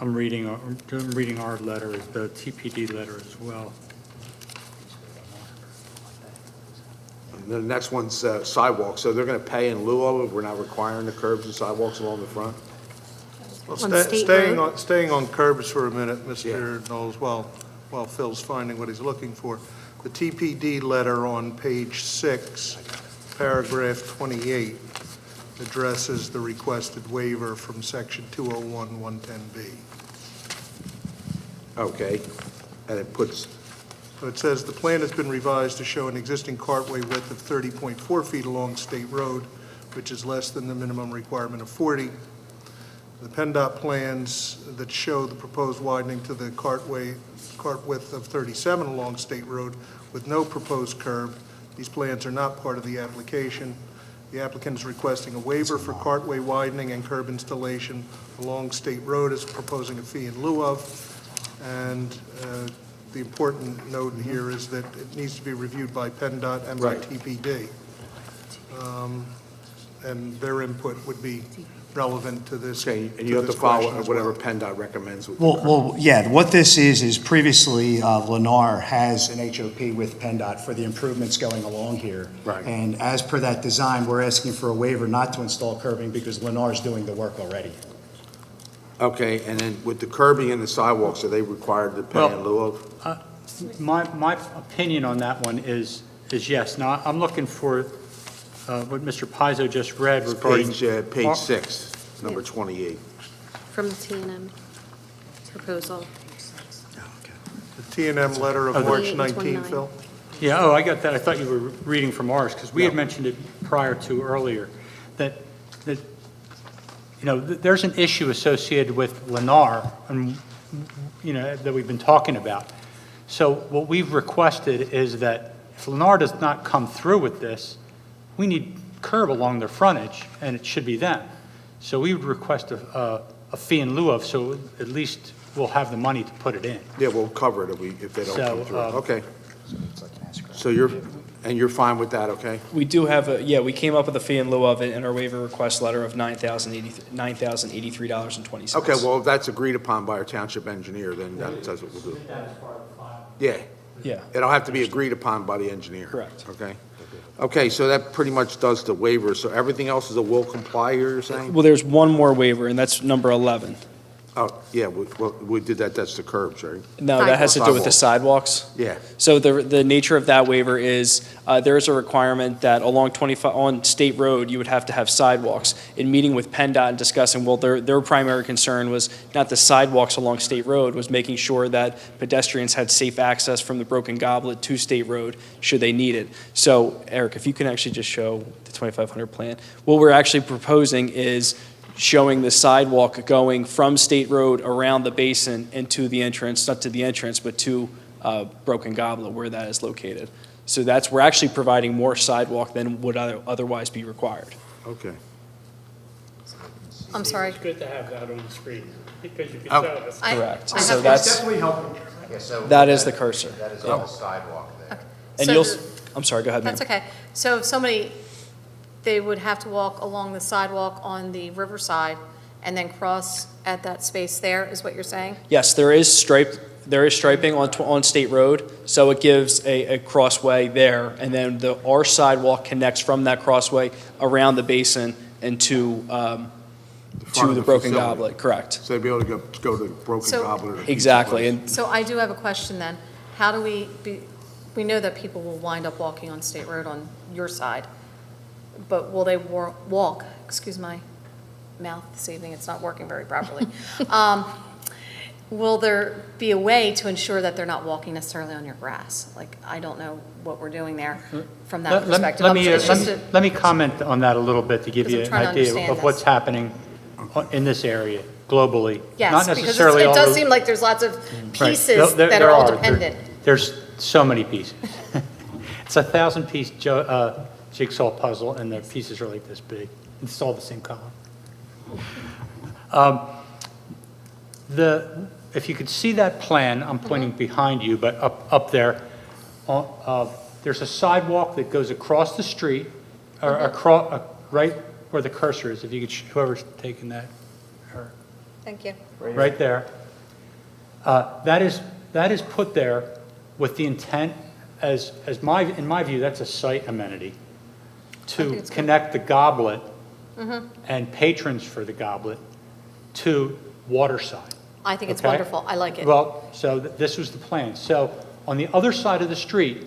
Speaker 11: I'm reading our letter, the TPD letter as well.
Speaker 1: The next one's sidewalks, so they're going to pay in lieu of it? We're not requiring the curbs and sidewalks along the front?
Speaker 2: Well,
Speaker 6: On State Road?
Speaker 2: staying on curbs for a minute, Mr. Knowles, while Phil's finding what he's looking for. The TPD letter on page 6, paragraph 28, addresses the requested waiver from section 201, 110B.
Speaker 1: Okay, and it puts,
Speaker 2: So it says, "The plan has been revised to show an existing cartway width of 30.4 feet along State Road, which is less than the minimum requirement of 40. The PennDOT plans that show the proposed widening to the cart width of 37 along State Road with no proposed curb. These plans are not part of the application. The applicant is requesting a waiver for cartway widening and curb installation along State Road, is proposing a fee in lieu of. And the important note here is that it needs to be reviewed by PennDOT and by
Speaker 1: Right.
Speaker 2: TPD. And their input would be relevant to this.
Speaker 1: okay, and you have to
Speaker 2: this
Speaker 1: follow
Speaker 2: question as
Speaker 1: whatever
Speaker 2: well.
Speaker 1: PennDOT recommends with the curb.
Speaker 9: Well, yeah, what this is Previously, Lennar has an HOP with PennDOT for the improvements going along here.
Speaker 1: Right.
Speaker 9: And as per that design, we're asking for a waiver not to install curbing because Lennar's doing the work already.
Speaker 1: Okay, and then with the curbing and the sidewalks, are they required to pay in lieu of?
Speaker 11: My opinion on that one is yes. Now, I'm looking for what Mr. Pizzo just read regarding.
Speaker 1: Page 6, number 28.
Speaker 6: From the T&M proposal.
Speaker 2: The T and M letter of
Speaker 11: Oh, the-
Speaker 2: March
Speaker 6: 28 and
Speaker 2: 19,
Speaker 6: 29.
Speaker 2: Phil?
Speaker 11: Yeah, I got that. I thought you were reading from ours, because we had mentioned it prior to earlier, that, there's an issue associated with Lennar, and, that we've been talking about. So what we've requested is that if Lennar does not come through with this, we need curb along their frontage, and it should be them. So we would request a fee in lieu of, so at least we'll have the money to put it in.
Speaker 1: Yeah, we'll cover it if they don't
Speaker 11: So,
Speaker 1: come through. Okay.
Speaker 9: It's like an escrow.
Speaker 1: So you're fine with that, okay?
Speaker 8: We do have we came up with a fee in lieu of it in our waiver request letter of $9,083.20.
Speaker 1: Okay, well, if that's agreed upon by our township engineer, then that's what we'll do. Yeah,
Speaker 8: Yeah.
Speaker 1: it'll have to be agreed upon by the engineer.
Speaker 8: Correct.
Speaker 1: Okay? Okay, so that pretty much does the waiver, so everything else is a will comply, you're saying?
Speaker 8: Well, there's one more waiver, and that's number 11.
Speaker 1: Oh, yeah, we did that, that's the curbs, right?
Speaker 8: No, that has to do with the sidewalks.
Speaker 1: Yeah,
Speaker 8: So the nature of that waiver is, there is a requirement that along 25, on State Road, you would have to have sidewalks. In meeting with PennDOT and discussing, well, their primary concern was not the sidewalks along State Road, was making sure that pedestrians had safe access from the Broken Goblet to State Road, should they need it. So, Eric, if you can actually just show the 2500 plan. What we're actually proposing is showing the sidewalk going from State Road around the basin into the entrance, not to the entrance, but to Broken Goblet, where that is located. So we're actually providing more sidewalk than would otherwise be required.
Speaker 1: okay.
Speaker 3: I'm sorry.
Speaker 7: It's good to have that on the screen, because you can
Speaker 1: Oh.
Speaker 7: show us.
Speaker 8: Correct.
Speaker 3: I
Speaker 8: So
Speaker 3: have-
Speaker 8: that's,
Speaker 9: Definitely helping.
Speaker 8: that is the cursor.
Speaker 5: That is all sidewalk there.
Speaker 8: And
Speaker 3: So-
Speaker 8: I'm sorry, go ahead, ma'am.
Speaker 3: That's okay. So if they would have to walk along the sidewalk on the riverside and then cross at that space there, is what you're saying?
Speaker 8: Yes, there is striping on State Road, so it gives a crossway there, and then our sidewalk connects from that crossway around the basin and to
Speaker 1: front of
Speaker 8: the
Speaker 1: the
Speaker 8: Broken
Speaker 1: facility.
Speaker 8: Goblet, correct.
Speaker 1: So they'd be able to go to Broken
Speaker 3: So-
Speaker 1: Goblet or...
Speaker 8: Exactly, and
Speaker 3: So I do have a question then. How do we know that people will wind up walking on State Road on your side, but will they walk, excuse my mouth this evening, it's not working very properly. Will there be a way to ensure that they're not walking necessarily on your grass? Like, I don't know what we're doing there from that perspective.
Speaker 11: Let me comment on that a little bit to give
Speaker 3: Because
Speaker 11: you
Speaker 3: I'm
Speaker 11: an
Speaker 3: trying to
Speaker 11: idea
Speaker 3: understand
Speaker 11: of what's
Speaker 3: this.
Speaker 11: happening in this area globally.
Speaker 3: Yes,
Speaker 11: Not
Speaker 3: because
Speaker 11: necessarily
Speaker 3: it
Speaker 11: all
Speaker 3: does
Speaker 11: the-
Speaker 3: seem like there's lots of
Speaker 11: Right.
Speaker 3: pieces
Speaker 11: There-
Speaker 3: that
Speaker 11: there
Speaker 3: are all
Speaker 11: There-
Speaker 3: dependent.
Speaker 11: There's so many pieces. It's a 1,000-piece jigsaw puzzle, and the pieces are like this big. It's all the same color. If you could see that plan, I'm pointing behind you, but up there, there's a sidewalk that goes across the street, or across, right where the cursor is, if you could, whoever's taking that, or
Speaker 3: Thank you.
Speaker 11: right there. That is put there with the intent, in my view, that's a site amenity,
Speaker 3: I think
Speaker 11: to
Speaker 3: it's good.
Speaker 11: connect the goblet and patrons for the goblet to Waterside.
Speaker 3: I think it's
Speaker 11: Okay?
Speaker 3: wonderful. I like it.
Speaker 11: Well, so this was the plan. So on the other side of the street,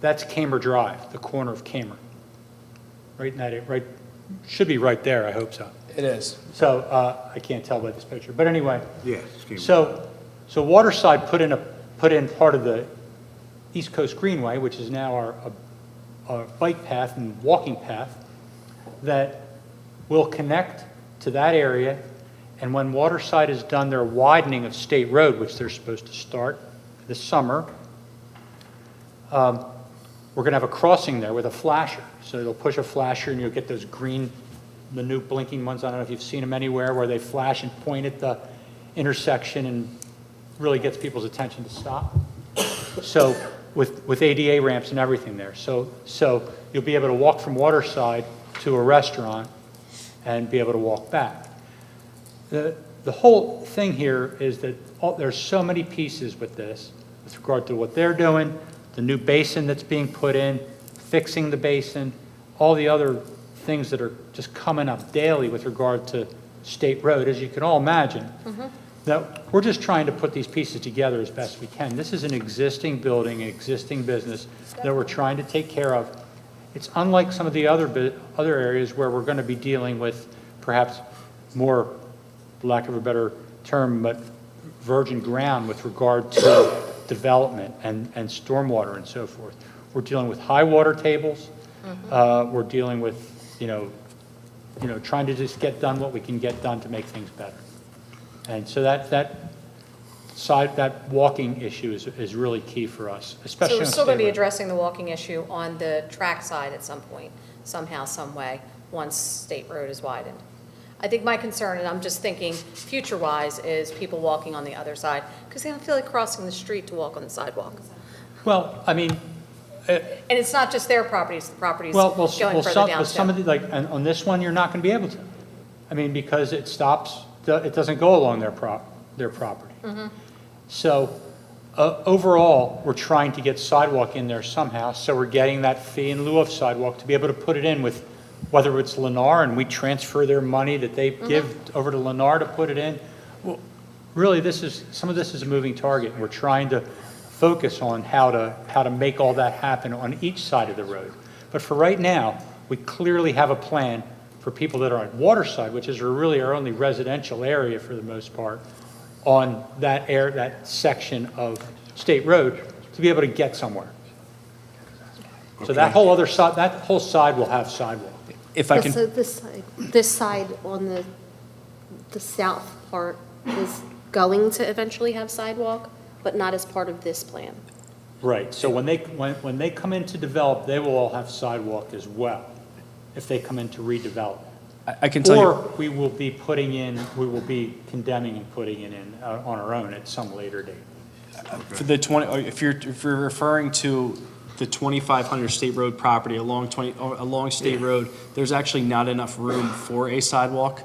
Speaker 11: that's Kamer Drive, the corner of Kamer. Right in that, right, should be right there, I hope so.
Speaker 8: it is.
Speaker 11: So I can't tell by this picture, but anyway.
Speaker 1: Yeah, excuse me.
Speaker 11: So Waterside put in part of the East Coast Greenway, which is now our bike path and walking path, that will connect to that area. And when Waterside has done their widening of State Road, which they're supposed to start this summer, we're going to have a crossing there with a flasher. So they'll push a flasher and you'll get those green, the new blinking ones. I don't know if you've seen them anywhere, where they flash and point at the intersection and really gets people's attention to stop. So with ADA ramps and everything there. So you'll be able to walk from Waterside to a restaurant and be able to walk back. The whole thing here is that there's so many pieces with this, with regard to what they're doing, the new basin that's being put in, fixing the basin, all the other things that are just coming up daily with regard to State Road, as you can all imagine. That we're just trying to put these pieces together as best we can. This is an existing building, an existing business that we're trying to take care of. It's unlike some of the other areas where we're going to be dealing with perhaps more, for lack of a better term, but virgin ground with regard to development and stormwater and so forth. We're dealing with high water tables. We're dealing with, trying to just get done what we can get done to make things better. And so that walking issue is really key for us, especially
Speaker 3: So we're
Speaker 11: on
Speaker 3: still going to
Speaker 11: State
Speaker 3: be
Speaker 11: Road.
Speaker 3: addressing the walking issue on the track side at some point, somehow, some way, once State Road is widened. I think my concern, and I'm just thinking future-wise, is people walking on the other side, because they don't feel like crossing the street to walk on the sidewalk.
Speaker 11: Well, I mean,
Speaker 3: And it's not just their properties, the properties
Speaker 11: well,
Speaker 3: going further down,
Speaker 11: some of
Speaker 3: too.
Speaker 11: the, like, on this one, you're not going to be able to. I mean, because it stops, it doesn't go along their property. So overall, we're trying to get sidewalk in there somehow, so we're getting that fee in lieu of sidewalk to be able to put it in with, whether it's Lennar and we transfer their money that they give over to Lennar to put it in. Well, really, some of this is a moving target. We're trying to focus on how to make all that happen on each side of the road. But for right now, we clearly have a plan for people that are on Waterside, which is really our only residential area for the most part, on that section of State Road, to be able to get somewhere. So that whole other side, that whole side will have sidewalk.
Speaker 8: If I
Speaker 6: Yeah,
Speaker 8: can,
Speaker 6: so this side on the south part is going to eventually have sidewalk, but not as part of this plan.
Speaker 11: Right, so when they come in to develop, they will all have sidewalk as well, if they come in to redevelop.
Speaker 8: I can tell you.
Speaker 11: Or we will be condemning and putting it in on our own at some later date.
Speaker 8: For the 20, if you're referring to the 2500 State Road property along State Road, there's actually not enough room for a sidewalk,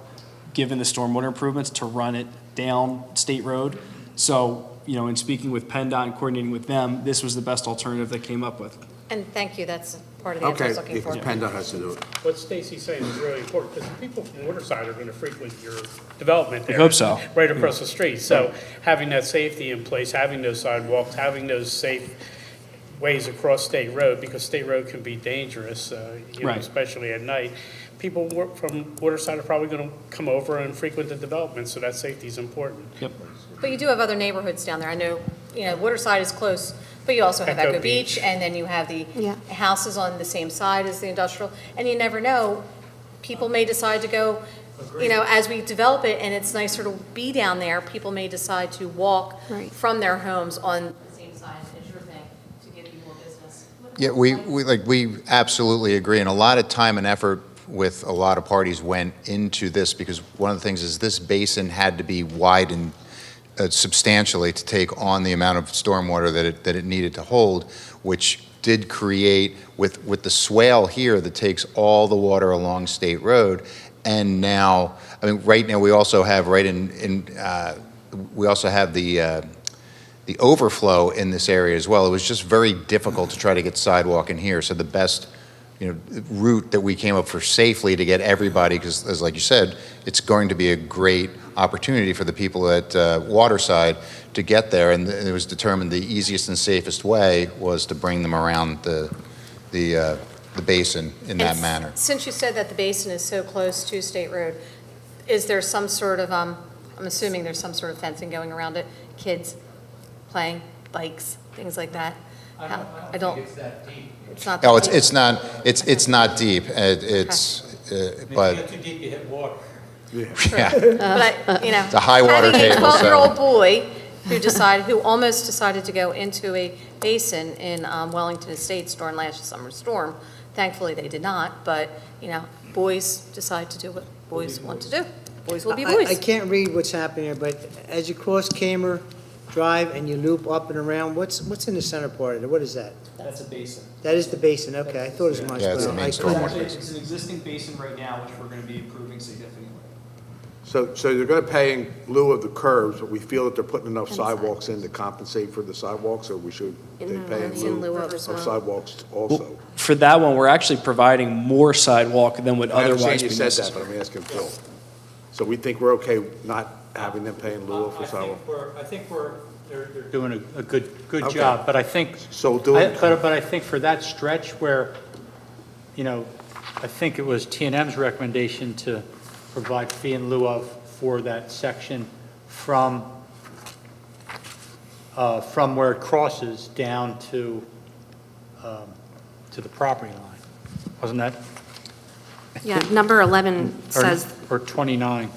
Speaker 8: given the stormwater improvements, to run it down State Road. So, in speaking with PennDOT and coordinating with them, this was the best alternative they came up with.
Speaker 3: And thank you, that's part of the answer I
Speaker 1: Okay,
Speaker 3: was looking for.
Speaker 1: PennDOT has to do it.
Speaker 7: What Stacy's saying is really important, because people from Waterside are going to frequent your development there.
Speaker 8: hope so.
Speaker 7: Right across the street. So having that safety in place, having those sidewalks, having those safe ways across State Road, because State Road can be dangerous,
Speaker 8: Right.
Speaker 7: especially at night. People from Waterside are probably going to come over and frequent the development, so that safety is important.
Speaker 8: Yep.
Speaker 3: But you do have other neighborhoods down there. I know, Waterside is close, but you also have
Speaker 7: Echo
Speaker 3: Echo Beach,
Speaker 7: Beach.
Speaker 3: and then you have the
Speaker 6: Yeah.
Speaker 3: houses on the same side as the industrial. And you never know, people may decide to go, as we develop it, and it's nicer to be down there, people may decide to walk
Speaker 6: Right.
Speaker 3: from their homes on the same side as your thing to give you more business.
Speaker 10: Yeah, we absolutely agree, and a lot of time and effort with a lot of parties went into this, because one of the things is this basin had to be widened substantially to take on the amount of stormwater that it needed to hold, which did create, with the swale here that takes all the water along State Road, and now, right now, we also have we also have the overflow in this area as well. It was just very difficult to try to get sidewalk in here, so the best route that we came up for safely to get everybody, because as like you said, it's going to be a great opportunity for the people at Waterside to get there, and it was determined the easiest and safest way was to bring them around the basin in that
Speaker 3: And
Speaker 10: manner.
Speaker 3: Since you said that the basin is so close to State Road, is there some sort of, I'm assuming there's some sort of fencing going around it, kids playing, bikes, things like that? I don't think it's that deep. It's not that
Speaker 10: No,
Speaker 3: deep?
Speaker 10: it's not deep. But
Speaker 11: too deep, you hit water.
Speaker 10: yeah,
Speaker 3: But,
Speaker 10: It's a high water
Speaker 3: having a
Speaker 10: table, so-
Speaker 3: 12-year-old boy who almost decided to go into a basin in Wellington Estates during last summer's storm, thankfully they did not, but, boys decide to do what boys want to do. Boys will be boys.
Speaker 4: I can't read what's happening here, but as you cross Kamer Drive and you loop up and around, what's in the center part of it? What is that?
Speaker 8: That's a basin.
Speaker 4: That is the basin, okay, I thought as much.
Speaker 10: Yeah, it's
Speaker 4: but
Speaker 10: the main
Speaker 4: I couldn't-
Speaker 10: stormwater.
Speaker 8: It's an existing basin right now, which we're going to be improving significantly.
Speaker 1: So they're going to pay in lieu of the curbs, but we feel that they're putting enough sidewalks in to compensate for the sidewalks, or should they pay in lieu of sidewalks also?
Speaker 8: For that one, we're actually providing more sidewalk than would
Speaker 1: I
Speaker 8: otherwise
Speaker 1: understand
Speaker 8: be
Speaker 1: you said that,
Speaker 8: necessary.
Speaker 1: but I'm asking Phil. So we think we're okay not having them pay in lieu of for sidewalk?
Speaker 11: They're doing a good
Speaker 1: Okay.
Speaker 11: job, but I think,
Speaker 1: So doing,
Speaker 11: but I think for that stretch where I think it was T&M's recommendation to provide fee in lieu of for that section from where it crosses down to the property line. Wasn't that?
Speaker 6: Yeah, number 11
Speaker 11: Or-
Speaker 6: says,
Speaker 11: Or 29.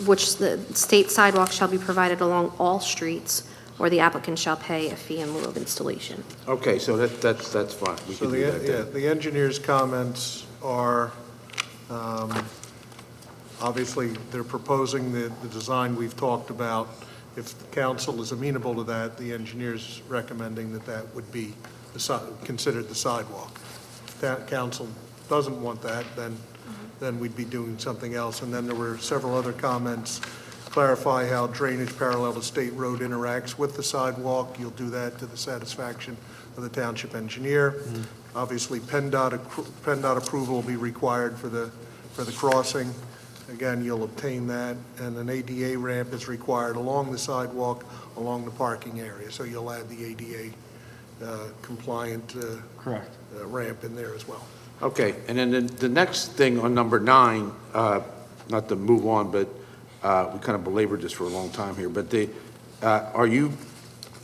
Speaker 6: which the state sidewalks shall be provided along all streets, or the applicant shall pay a fee in lieu of installation.
Speaker 1: Okay, so that's fine. We
Speaker 2: So
Speaker 1: can do that
Speaker 2: yeah,
Speaker 1: then.
Speaker 2: the engineer's comments are, obviously, they're proposing the design we've talked about. If the council is amenable to that, the engineer's recommending that would be considered the sidewalk. If that council doesn't want that, then we'd be doing something else. And then there were several other comments, clarify how drainage parallel to State Road interacts with the sidewalk. You'll do that to the satisfaction of the township engineer. Obviously, PennDOT approval will be required for the crossing. Again, you'll obtain that, and an ADA ramp is required along the sidewalk, along the parking area. So you'll add the ADA compliant
Speaker 11: Correct.
Speaker 2: ramp in there as well.
Speaker 1: Okay, and then the next thing on number 9, not to move on, but we kind of belabored this for a long time here, but are you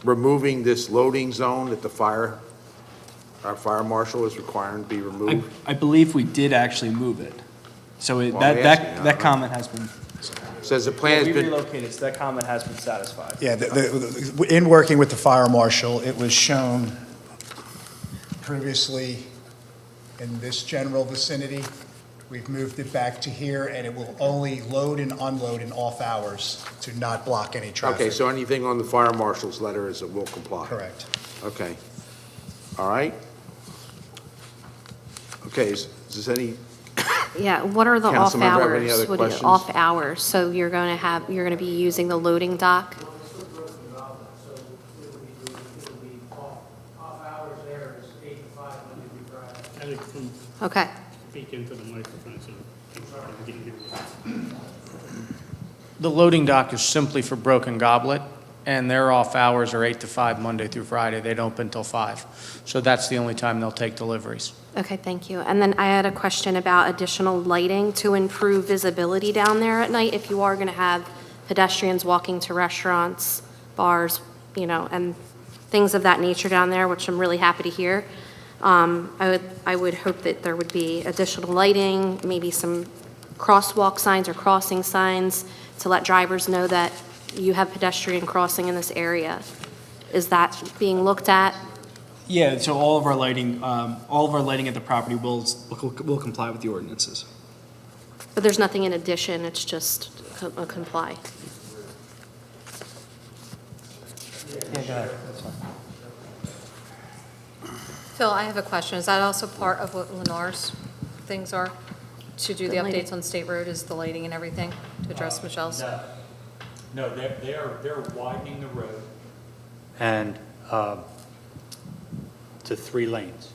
Speaker 1: removing this loading zone that our fire marshal is requiring to be removed?
Speaker 8: I believe we did actually move it. So
Speaker 1: Well, I'm asking,
Speaker 8: that comment has been,
Speaker 1: Says the plan
Speaker 8: we
Speaker 1: has been,
Speaker 8: relocated, so that comment has been satisfied.
Speaker 9: Yeah, in working with the fire marshal, it was shown previously in this general vicinity. We've moved it back to here, and it will only load and unload in off hours to not block any traffic.
Speaker 1: okay, so anything on the fire marshal's letter is it will comply?
Speaker 9: Correct.
Speaker 1: Okay. All right. Okay, is this any,
Speaker 6: Yeah, what are the off
Speaker 1: Councilmember have any
Speaker 6: hours?
Speaker 1: other
Speaker 6: What are
Speaker 1: questions?
Speaker 6: off hours? So you're going to be using the loading dock? Okay.
Speaker 7: Speak into the microphone so you can hear you.
Speaker 12: The loading dock is simply for Broken Goblet, and their off hours are 8 to 5, Monday through Friday. They don't open until 5. So that's the only time they'll take deliveries.
Speaker 6: Okay, thank you. And then I had a question about additional lighting to improve visibility down there at night, if you are going to have pedestrians walking to restaurants, bars, and things of that nature down there, which I'm really happy to hear. I would hope that there would be additional lighting, maybe some crosswalk signs or crossing signs to let drivers know that you have pedestrian crossing in this area. Is that being looked at?
Speaker 8: Yeah, so all of our lighting at the property will comply with the ordinances.
Speaker 6: But there's nothing in addition, it's just a comply.
Speaker 12: Yeah, go ahead. That's fine.
Speaker 3: Phil, I have a question. Is that also part of what Lennar's things are? To do the
Speaker 6: The lighting.
Speaker 3: updates on State Road, is the lighting and everything, to address Michelle's?
Speaker 11: No, they're widening the road and to 3 lanes,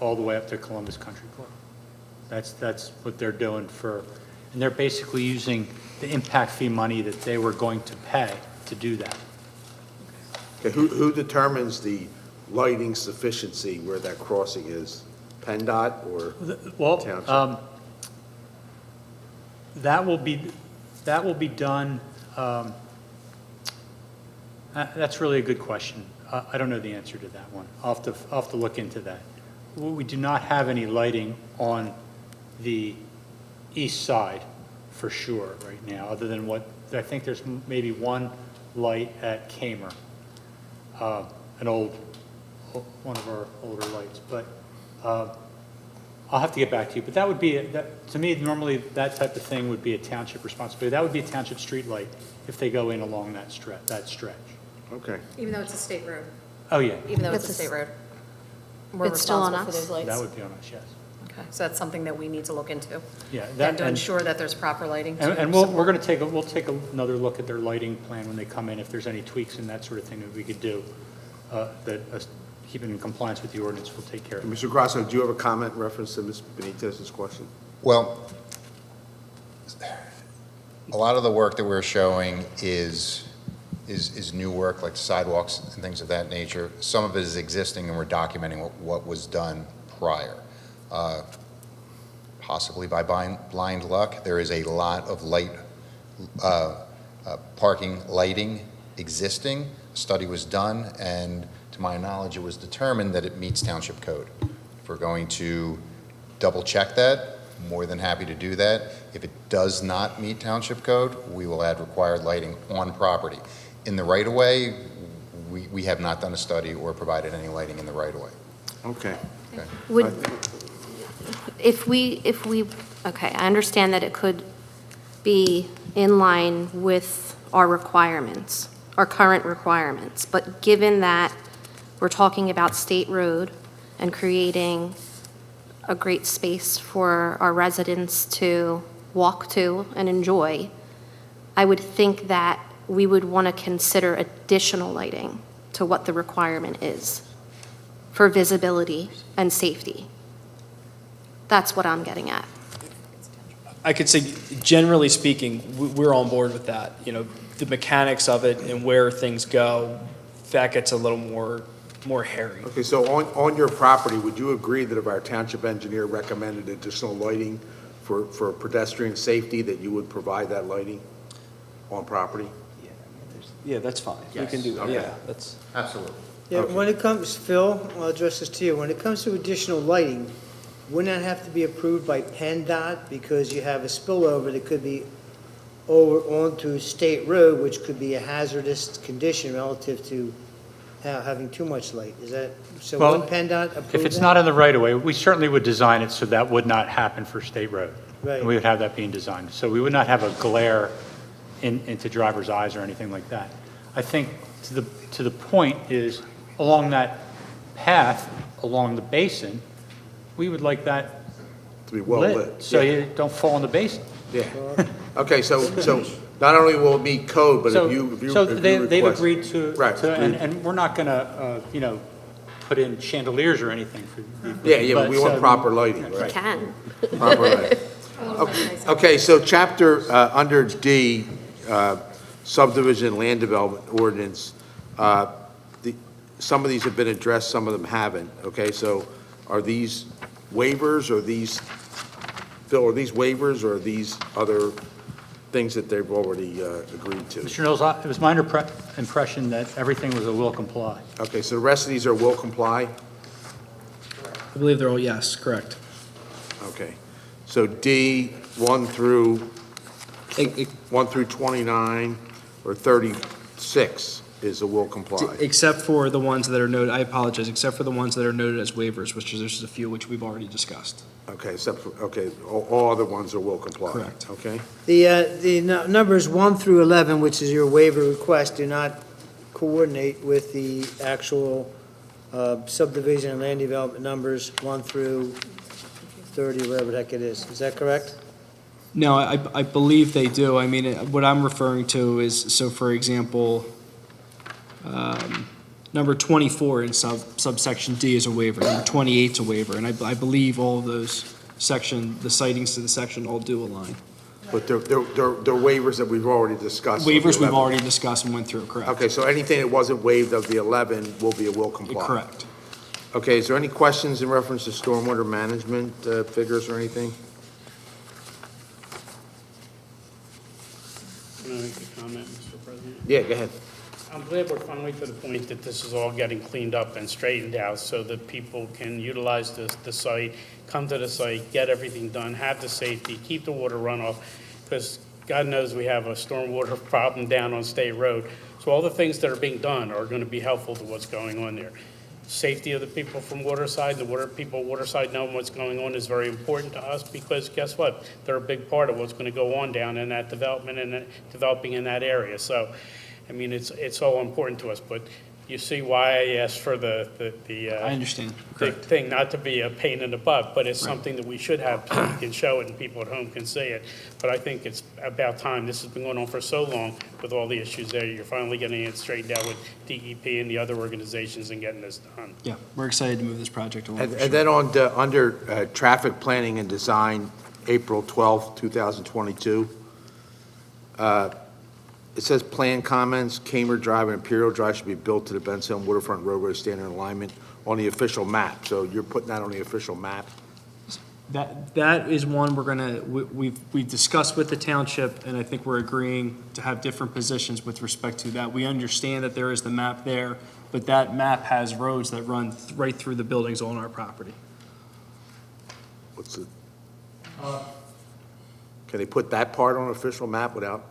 Speaker 11: all the way up to Columbus Country Club. That's what they're doing and they're basically using the impact fee money that they were going to pay to do that.
Speaker 1: okay, who determines the lighting sufficiency where that crossing is? PennDOT or
Speaker 11: Well,
Speaker 1: Township?
Speaker 11: that will be done, that's really a good question. I don't know the answer to that one. I'll have to look into that. We do not have any lighting on the east side for sure right now, other than I think there's maybe one light at Kamer, one of our older lights, but I'll have to get back to you. But that would be, to me, normally that type of thing would be a township responsibility. That would be a township street light if they go in along that stretch.
Speaker 1: Okay.
Speaker 3: Even though it's a state road?
Speaker 11: Oh, yeah,
Speaker 3: Even though it's a
Speaker 6: It's a
Speaker 3: state road? We're
Speaker 6: It's still on
Speaker 3: responsible for
Speaker 6: us?
Speaker 3: those lights?
Speaker 11: that would be on us, yes.
Speaker 3: Okay, so that's something that we need to look into?
Speaker 11: Yeah,
Speaker 3: And to ensure that there's proper lighting? to
Speaker 11: And we'll
Speaker 3: support-
Speaker 11: take another look at their lighting plan when they come in, if there's any tweaks and that sort of thing that we could do, keeping in compliance with the ordinance, we'll take care of it.
Speaker 1: Mr. Grasso, do you have a comment in reference to Ms. Benitez's question?
Speaker 10: Well, a lot of the work that we're showing is new work, like sidewalks and things of that nature. Some of it is existing, and we're documenting what was done prior. Possibly by blind luck, there is a lot of parking lighting existing. A study was done, and to my knowledge, it was determined that it meets township code. If we're going to double check that, more than happy to do that. If it does not meet township code, we will add required lighting on property. In the right-of-way, we have not done a study or provided any lighting in the right-of-way.
Speaker 1: Okay.
Speaker 6: Would, if we, okay, I understand that it could be in line with our requirements, our current requirements, but given that we're talking about State Road and creating a great space for our residents to walk to and enjoy, I would think that we would want to consider additional lighting to what the requirement is for visibility and safety. That's what I'm getting at.
Speaker 8: I could say, generally speaking, we're on board with that. You know, the mechanics of it and where things go, that gets a little more hairy.
Speaker 1: Okay, so on your property, would you agree that if our township engineer recommended additional lighting for pedestrian safety, that you would provide that lighting on property?
Speaker 8: Yeah, that's fine. We can do that.
Speaker 1: Okay.
Speaker 8: Yeah, that's.
Speaker 10: Absolutely.
Speaker 4: Yeah,
Speaker 1: Okay.
Speaker 4: when it comes, Phil, I'll address this to you. When it comes to additional lighting, wouldn't that have to be approved by PennDOT? Because you have a spillover that could be over onto State Road, which could be a hazardous condition relative to having too much light. Is that, so
Speaker 11: Well,
Speaker 4: wouldn't PennDOT approve
Speaker 11: If it's
Speaker 4: that?
Speaker 11: not in the right-of-way, we certainly would design it so that would not happen for State Road.
Speaker 4: Right.
Speaker 11: And we would have that being designed. So we would not have a glare into drivers' eyes or anything like that. I think to the point is, along that path, along the basin, we would like that
Speaker 1: To be well
Speaker 11: lit,
Speaker 1: lit?
Speaker 11: so
Speaker 1: Yeah.
Speaker 11: you don't fall in the basin.
Speaker 1: Yeah. Okay, so not only will it meet code, but
Speaker 11: So
Speaker 1: if you
Speaker 11: they've
Speaker 1: request-
Speaker 11: agreed to,
Speaker 1: Right.
Speaker 11: and we're not going to, put in chandeliers or anything for.
Speaker 1: Yeah, but we want proper lighting,
Speaker 6: You
Speaker 1: right?
Speaker 6: can.
Speaker 1: Proper lighting. Okay, so chapter, under D, subdivision and land development ordinance, some of these have been addressed, some of them haven't, okay? So are these waivers, or these, Phil, are these waivers, or are these other things that they've already agreed to?
Speaker 11: Mr. Knowles, it was my impression that everything was a will comply.
Speaker 1: Okay, so the rest of these are will comply?
Speaker 8: I believe they're all yes, correct.
Speaker 1: Okay. So D, 1 through 29, or 36 is a will comply?
Speaker 8: Except for the ones that are noted, I apologize, except for the ones that are noted as waivers, which is, there's a few which we've already discussed.
Speaker 1: Okay, except for, okay, all other ones are will comply?
Speaker 8: Correct.
Speaker 1: Okay?
Speaker 4: The numbers 1 through 11, which is your waiver request, do not coordinate with the actual subdivision and land development numbers 1 through 30, whatever the heck it is. Is that correct?
Speaker 8: No, I believe they do. I mean, what I'm referring to is, so for example, number 24 in subsection D is a waiver, number 28 is a waiver, and I believe all of those the sightings to the section all do align.
Speaker 1: But they're waivers that we've already discussed. of the
Speaker 8: Waivers we've
Speaker 1: 11.
Speaker 8: already discussed and went through, correct?
Speaker 1: Okay, so anything that wasn't waived of the 11 will be a will comply?
Speaker 8: Correct.
Speaker 1: Okay, is there any questions in reference to stormwater management figures or anything?
Speaker 7: Can I make a comment, Mr. President?
Speaker 1: Yeah, go ahead.
Speaker 7: I'm glad we're finally to the point that this is all getting cleaned up and straightened out so that people can utilize the site, come to the site, get everything done, have the safety, keep the water runoff, because God knows we have a stormwater problem down on State Road. So all the things that are being done are going to be helpful to what's going on there. Safety of the people from Waterside, people Waterside knowing what's going on is very important to us, because guess what? They're a big part of what's going to go on down in that development and developing in that area. So, I mean, it's all important to us, but you see why I asked for the
Speaker 8: I understand.
Speaker 7: the
Speaker 8: Correct.
Speaker 7: thing, not to be a pain in the butt, but it's something that we should have, so we can show it and people at home can see it. But I think it's about time. This has been going on for so long with all the issues there. You're finally getting it straightened out with DEP and the other organizations and getting this done.
Speaker 8: Yeah, we're excited to move this project along.
Speaker 1: And
Speaker 8: for sure.
Speaker 1: then under traffic planning and design, April 12th, 2022, it says plan comments, Kamer Drive and Imperial Drive should be built to the Bensalem Waterfront roadway standard alignment on the official map. So you're putting that on the official map?
Speaker 8: That is one we've discussed with the township, and I think we're agreeing to have different positions with respect to that. We understand that there is the map there, but that map has roads that run right through the buildings on our property.
Speaker 1: What's it? Can they put that part on an official map without?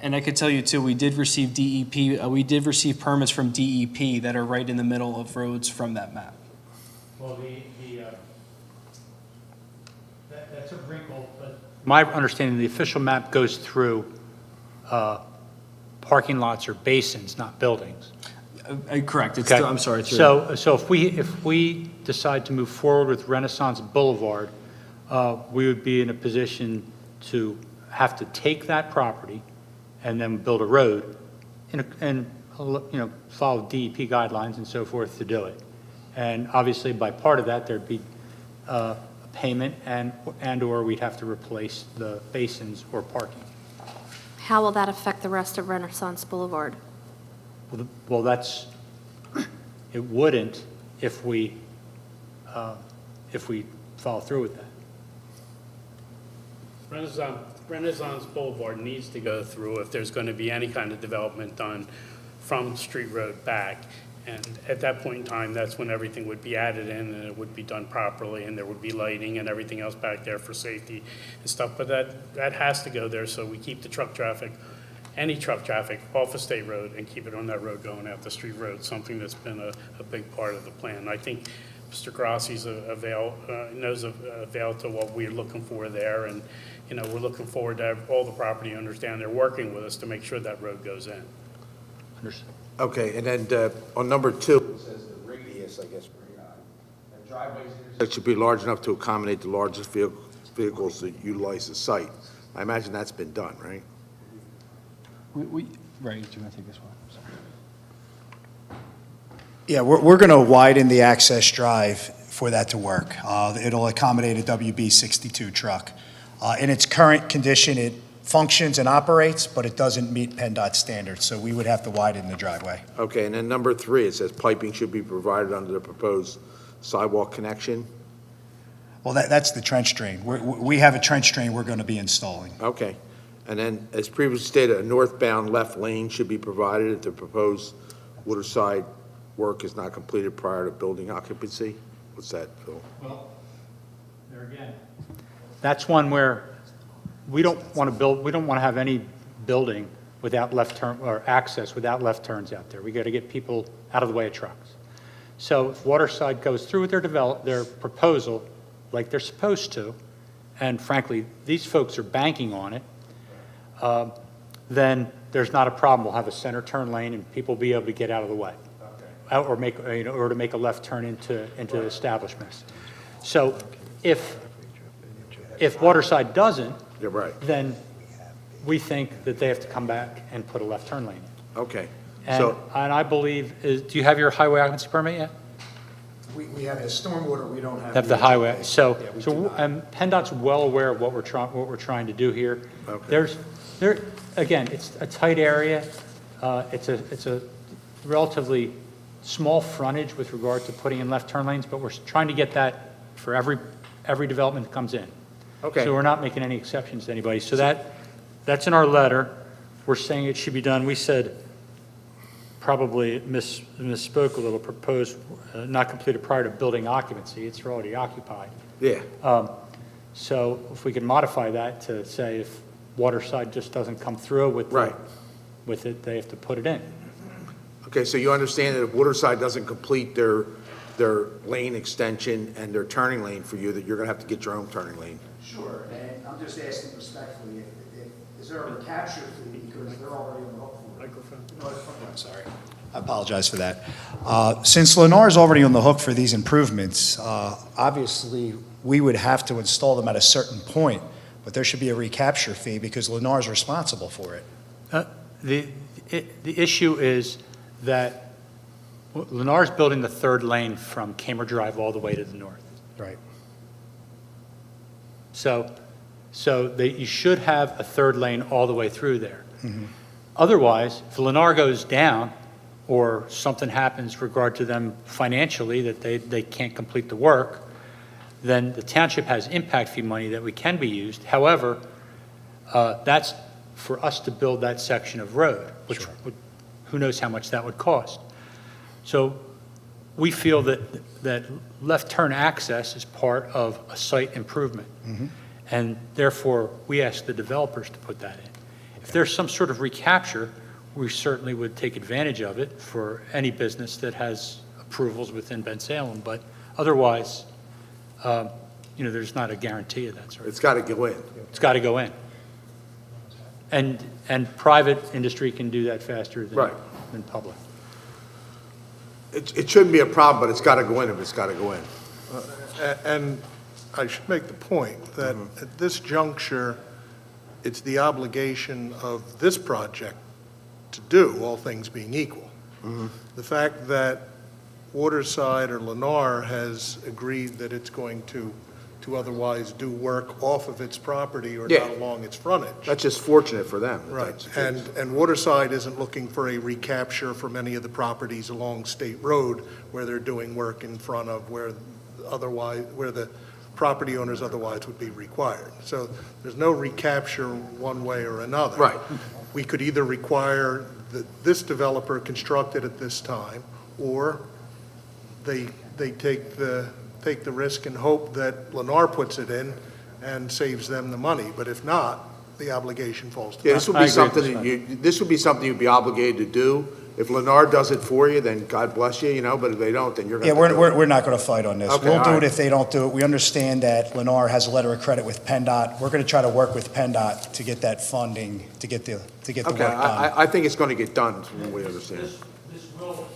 Speaker 8: And I could tell you too, we did receive we did receive permits from DEP that are right in the middle of roads from that map.
Speaker 11: Well, that's a wrinkle, but. My understanding, the official map goes through parking lots or basins, not buildings.
Speaker 8: Correct,
Speaker 11: Okay.
Speaker 8: I'm sorry. it's your-
Speaker 11: So if we decide to move forward with Renaissance Boulevard, we would be in a position to have to take that property and then build a road and follow DEP guidelines and so forth to do it. And obviously, by part of that, there'd be a payment and/or we'd have to replace the basins or parking.
Speaker 6: How will that affect the rest of Renaissance Boulevard?
Speaker 11: Well, it wouldn't if we follow through with that.
Speaker 7: Renaissance Boulevard needs to go through if there's going to be any kind of development done from Street Road back. And at that point in time, that's when everything would be added in and it would be done properly and there would be lighting and everything else back there for safety and stuff. But that has to go there so we keep the truck traffic, any truck traffic off of State Road and keep it on that road going out the Street Road, something that's been a big part of the plan. I think Mr. Grassi's knows avail to what we're looking for there. And, we're looking forward to have all the property owners down there working with us to make sure that road goes in.
Speaker 11: Understood.
Speaker 1: Okay, and then on number 2, it says the radius, I guess, the driveways that should be large enough to accommodate the largest vehicles that utilize the site. I imagine that's been done, right?
Speaker 8: Right, do you want to take this one? Sorry.
Speaker 9: Yeah, we're going to widen the access drive for that to work. It'll accommodate a WB62 truck. In its current condition, it functions and operates, but it doesn't meet PennDOT standards, so we would have to widen the driveway.
Speaker 1: Okay, and then number 3, it says piping should be provided under the proposed sidewalk connection.
Speaker 9: Well, that's the trench drain. We have a trench drain we're going to be installing.
Speaker 1: Okay, and then as previously stated, a northbound left lane should be provided if the proposed waterside work is not completed prior to building occupancy. What's that, Phil?
Speaker 11: Well, there again. That's one where we don't want to have any building without left turn, or access without left turns out there. We got to get people out of the way of trucks. So if Waterside goes through with their proposal like they're supposed to, and frankly, these folks are banking on it, then there's not a problem. We'll have a center turn lane and people will be able to get out of the way. Okay. Or to make a left turn into establishments. So if Waterside doesn't,
Speaker 1: You're right.
Speaker 11: then we think that they have to come back and put a left turn lane in.
Speaker 1: Okay,
Speaker 11: And I believe, do you have your highway occupancy permit yet?
Speaker 9: We have a stormwater, we don't have.
Speaker 11: Have the highway, so,
Speaker 9: Yeah, we do not.
Speaker 11: PennDOT's well aware of what we're trying to do here.
Speaker 1: Okay.
Speaker 11: Again, it's a tight area, it's a relatively small frontage with regard to putting in left turn lanes, but we're trying to get that for every development that comes in.
Speaker 1: okay.
Speaker 11: So we're not making any exceptions to anybody. So that's in our letter. We're saying it should be done. We said, probably misspoke a little, proposed, not completed prior to building occupancy. It's already occupied.
Speaker 1: Yeah,
Speaker 11: So if we can modify that to say if Waterside just doesn't come through with
Speaker 1: Right.
Speaker 11: with it, they have to put it in.
Speaker 1: okay, so you understand that if Waterside doesn't complete their lane extension and their turning lane for you, that you're going to have to get your own turning lane?
Speaker 9: Sure, and I'm just asking respectfully, is there a recapture fee, because they're already on the hook for it? Microphone. I'm sorry. I apologize for that. Since Lennar's already on the hook for these improvements, obviously, we would have to install them at a certain point, but there should be a recapture fee because Lennar's responsible for it.
Speaker 11: The issue is that Lennar's building the third lane from Kamer Drive all the way to the north.
Speaker 9: Right.
Speaker 11: So you should have a third lane all the way through there.
Speaker 9: Mhm.
Speaker 11: Otherwise, if Lennar goes down or something happens regard to them financially that they can't complete the work, then the township has impact fee money that we can be used. However, that's for us to build that section of road, which who knows how much that would cost. So we feel that left turn access is part of a site improvement. And therefore, we ask the developers to put that in. If there's some sort of recapture, we certainly would take advantage of it for any business that has approvals within Bensalem, but otherwise, there's not a guarantee of that sort.
Speaker 1: It's got to go in.
Speaker 11: It's got to go in. And private industry can do that faster
Speaker 1: Right.
Speaker 11: than public.
Speaker 1: It shouldn't be a problem, but it's got to go in if it's got to go in.
Speaker 2: And I should make the point that at this juncture, it's the obligation of this project to do, all things being equal. The fact that Waterside or Lennar has agreed that it's going to otherwise do work off of its property or
Speaker 1: Yeah.
Speaker 2: not along its frontage.
Speaker 1: That's just fortunate for them. if
Speaker 2: Right,
Speaker 1: that's the case.
Speaker 2: and Waterside isn't looking for a recapture from any of the properties along State Road where they're doing work in front of where the property owners otherwise would be required. So there's no recapture one way or another.
Speaker 1: Right.
Speaker 2: We could either require that this developer construct it at this time, or they take the risk and hope that Lennar puts it in and saves them the money. But if not, the obligation falls to
Speaker 1: Yeah,
Speaker 2: them.
Speaker 1: this would
Speaker 11: I
Speaker 1: be
Speaker 11: agree
Speaker 1: something,
Speaker 11: with
Speaker 1: this would be something you'd be obligated to do. If Lennar does it for you, then God bless you, but if they don't, then you're going
Speaker 9: Yeah,
Speaker 1: to.
Speaker 9: we're not going to fight on this.
Speaker 1: Okay,
Speaker 9: We'll
Speaker 1: all
Speaker 9: do
Speaker 1: right.
Speaker 9: it if they don't do it. We understand that Lennar has a letter of credit with PennDOT. We're going to try to work with PennDOT to get that funding, to get the work
Speaker 1: Okay,
Speaker 9: done.
Speaker 1: I think it's going to get done, from what we understand.
Speaker 11: This will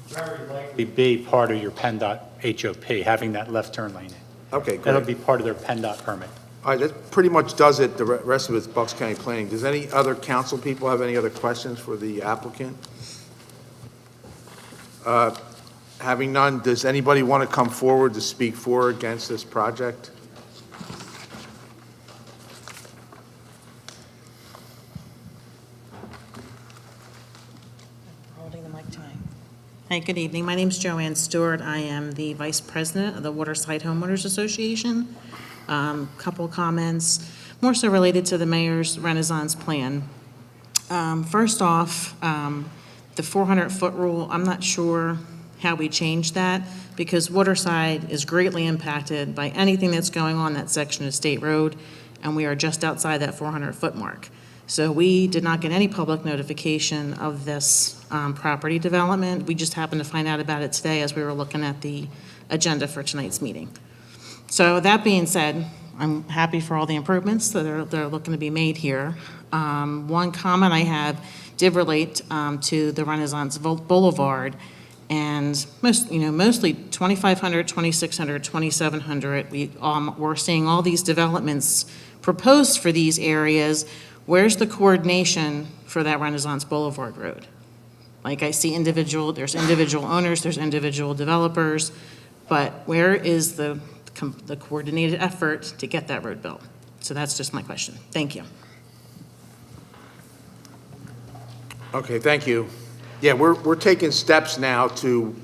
Speaker 11: very likely be part of your PennDOT HOP, having that left turn lane in.
Speaker 1: Okay,
Speaker 11: That'll
Speaker 1: great.
Speaker 11: be part of their PennDOT permit.
Speaker 1: All right, that pretty much does it. The rest of it's Bucks County Planning. Does any other council people have any other questions for the applicant? Having none, does anybody want to come forward to speak for or against this project?
Speaker 13: Holding the mic tonight. Hi, good evening. My name's Joanne Stewart. I am the Vice President of the Waterside Homeowners Association. Couple comments, more so related to the mayor's Renaissance plan. First off, the 400-foot rule, I'm not sure how we change that, because Waterside is greatly impacted by anything that's going on that section of State Road, and we are just outside that 400-foot mark. So we did not get any public notification of this property development. We just happened to find out about it today as we were looking at the agenda for tonight's meeting. So that being said, I'm happy for all the improvements that are looking to be made here. One comment I have did relate to the Renaissance Boulevard, and mostly 2,500, 2,600, 2,700. We're seeing all these developments proposed for these areas. Where's the coordination for that Renaissance Boulevard Road? Like, I see there's individual owners, there's individual developers, but where is the coordinated effort to get that road built? So that's just my question. Thank you.
Speaker 1: Okay, thank you. Yeah, we're taking steps now to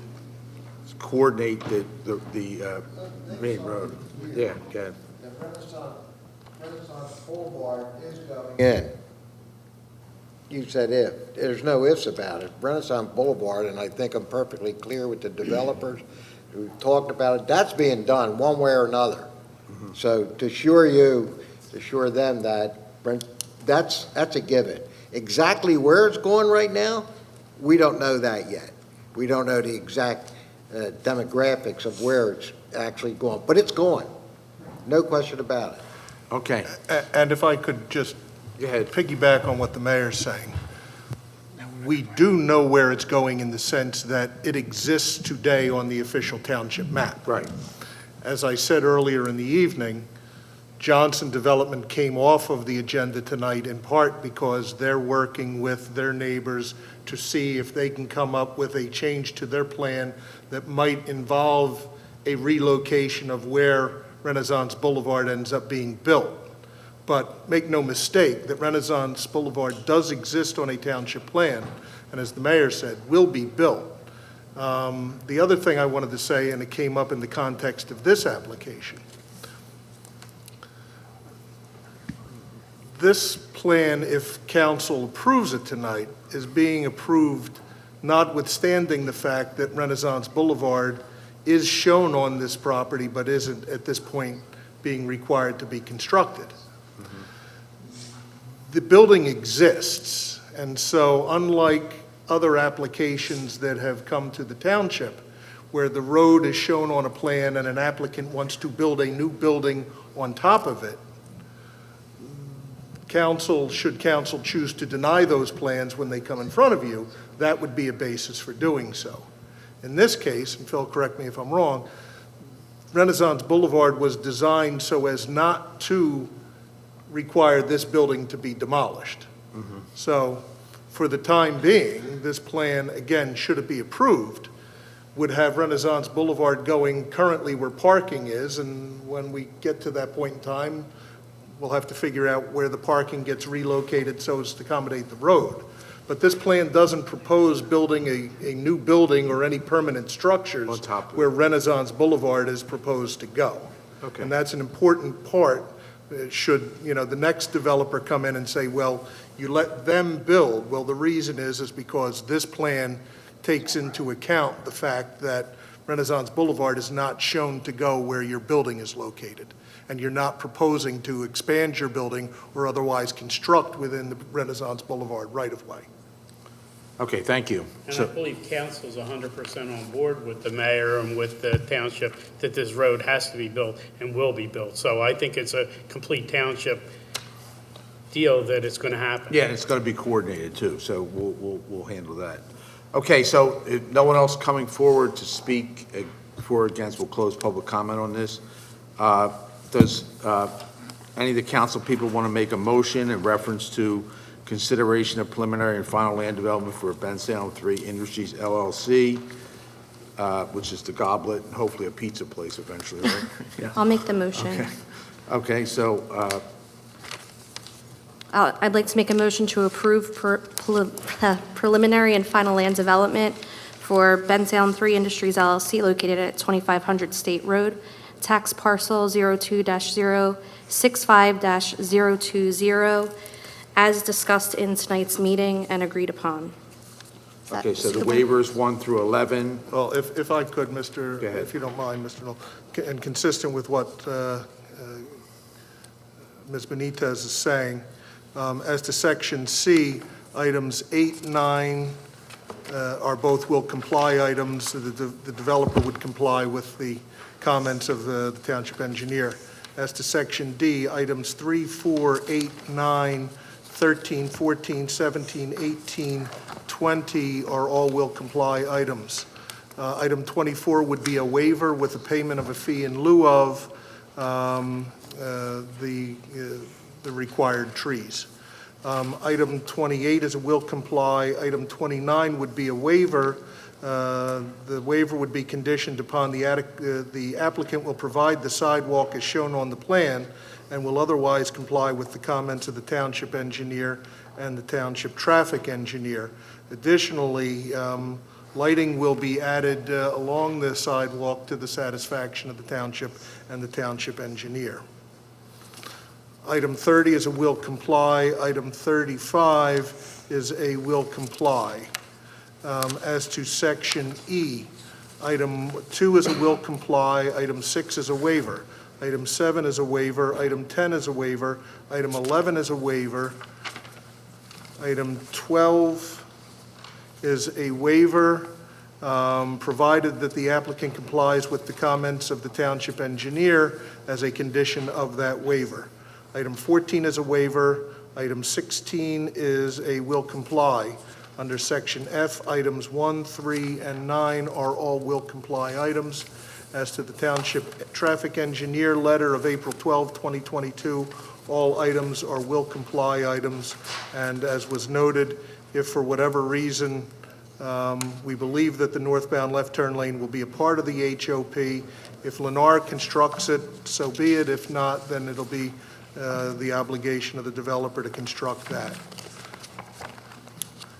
Speaker 1: coordinate the main road. Yeah, go ahead.
Speaker 5: The Renaissance Boulevard is going in. You said if. There's no ifs about it. Renaissance Boulevard, and I think I'm perfectly clear with the developers who talked about it, that's being done one way or another. So to assure them that that's a given. Exactly where it's going right now, we don't know that yet. We don't know the exact demographics of where it's actually going, but it's going. No question about it.
Speaker 1: Okay,
Speaker 2: And if I could just
Speaker 1: go ahead.
Speaker 2: piggyback on what the mayor's saying. We do know where it's going in the sense that it exists today on the official township map.
Speaker 1: Right.
Speaker 2: As I said earlier in the evening, Johnson Development came off of the agenda tonight in part because they're working with their neighbors to see if they can come up with a change to their plan that might involve a relocation of where Renaissance Boulevard ends up being built. But make no mistake that Renaissance Boulevard does exist on a township plan, and as the mayor said, will be built. The other thing I wanted to say, and it came up in the context of this application, this plan, if council approves it tonight, is being approved notwithstanding the fact that Renaissance Boulevard is shown on this property but isn't at this point being required to be constructed. The building exists, and so unlike other applications that have come to the township, where the road is shown on a plan and an applicant wants to build a new building on top of it, should council choose to deny those plans when they come in front of you, that would be a basis for doing so. In this case, and Phil, correct me if I'm wrong, Renaissance Boulevard was designed so as not to require this building to be demolished. So, for the time being, this plan, again, should it be approved, would have Renaissance Boulevard going currently where parking is, and when we get to that point in time, we'll have to figure out where the parking gets relocated so as to accommodate the road. But this plan doesn't propose building a new building or any permanent structures
Speaker 1: On top of it.
Speaker 2: where Renaissance Boulevard is proposed to go.
Speaker 1: Okay.
Speaker 2: And that's an important part. Should, the next developer come in and say, well, you let them build, well, the reason is because this plan takes into account the fact that Renaissance Boulevard is not shown to go where your building is located, and you're not proposing to expand your building or otherwise construct within the Renaissance Boulevard right-of-way.
Speaker 1: Okay, thank you.
Speaker 7: And I
Speaker 1: So,
Speaker 7: believe council's 100% on board with the mayor and with the township that this road has to be built and will be built. So I think it's a complete township deal that it's going to happen.
Speaker 1: yeah, and it's going to be coordinated too, so we'll handle that. Okay, so if no one else coming forward to speak for or against, we'll close public comment on this. Does any of the council people want to make a motion in reference to consideration of preliminary and final land development for Bensalem 3 Industries LLC, which is the Goblet, and hopefully a pizza place eventually, right?
Speaker 6: I'll make the motion.
Speaker 1: Okay, so,
Speaker 6: I'd like to make a motion to approve preliminary and final land development for Bensalem 3 Industries LLC located at 2500 State Road, tax parcel 02-065-020, as discussed in tonight's meeting and agreed upon. Is that
Speaker 1: okay, so the
Speaker 6: suitable?
Speaker 1: waivers 1 through 11,
Speaker 2: Well, if I could, Mr.,
Speaker 1: Go ahead.
Speaker 2: if you don't mind, Mr. Knoll, and consistent with what Ms. Benitez is saying, as to Section C, items 8, 9 are both will comply items. The developer would comply with the comments of the township engineer. As to Section D, items 3, 4, 8, 9, 13, 14, 17, 18, 20 are all will comply items. Item 24 would be a waiver with a payment of a fee in lieu of the required trees. Item 28 is a will comply. Item 29 would be a waiver. The waiver would be conditioned upon the applicant will provide the sidewalk as shown on the plan and will otherwise comply with the comments of the township engineer and the township traffic engineer. Additionally, lighting will be added along the sidewalk to the satisfaction of the township and the township engineer. Item 30 is a will comply. Item 35 is a will comply. As to Section E, item 2 is a will comply. Item 6 is a waiver. Item 7 is a waiver. Item 10 is a waiver. Item 11 is a waiver. Item 12 is a waiver, provided that the applicant complies with the comments of the township engineer as a condition of that waiver. Item 14 is a waiver. Item 16 is a will comply. Under Section F, items 1, 3, and 9 are all will comply items. As to the township traffic engineer letter of April 12, 2022, all items are will comply items. And as was noted, if for whatever reason we believe that the northbound left turn lane will be a part of the HOP, if Lennar constructs it, so be it. If not, then it'll be the obligation of the developer to construct that.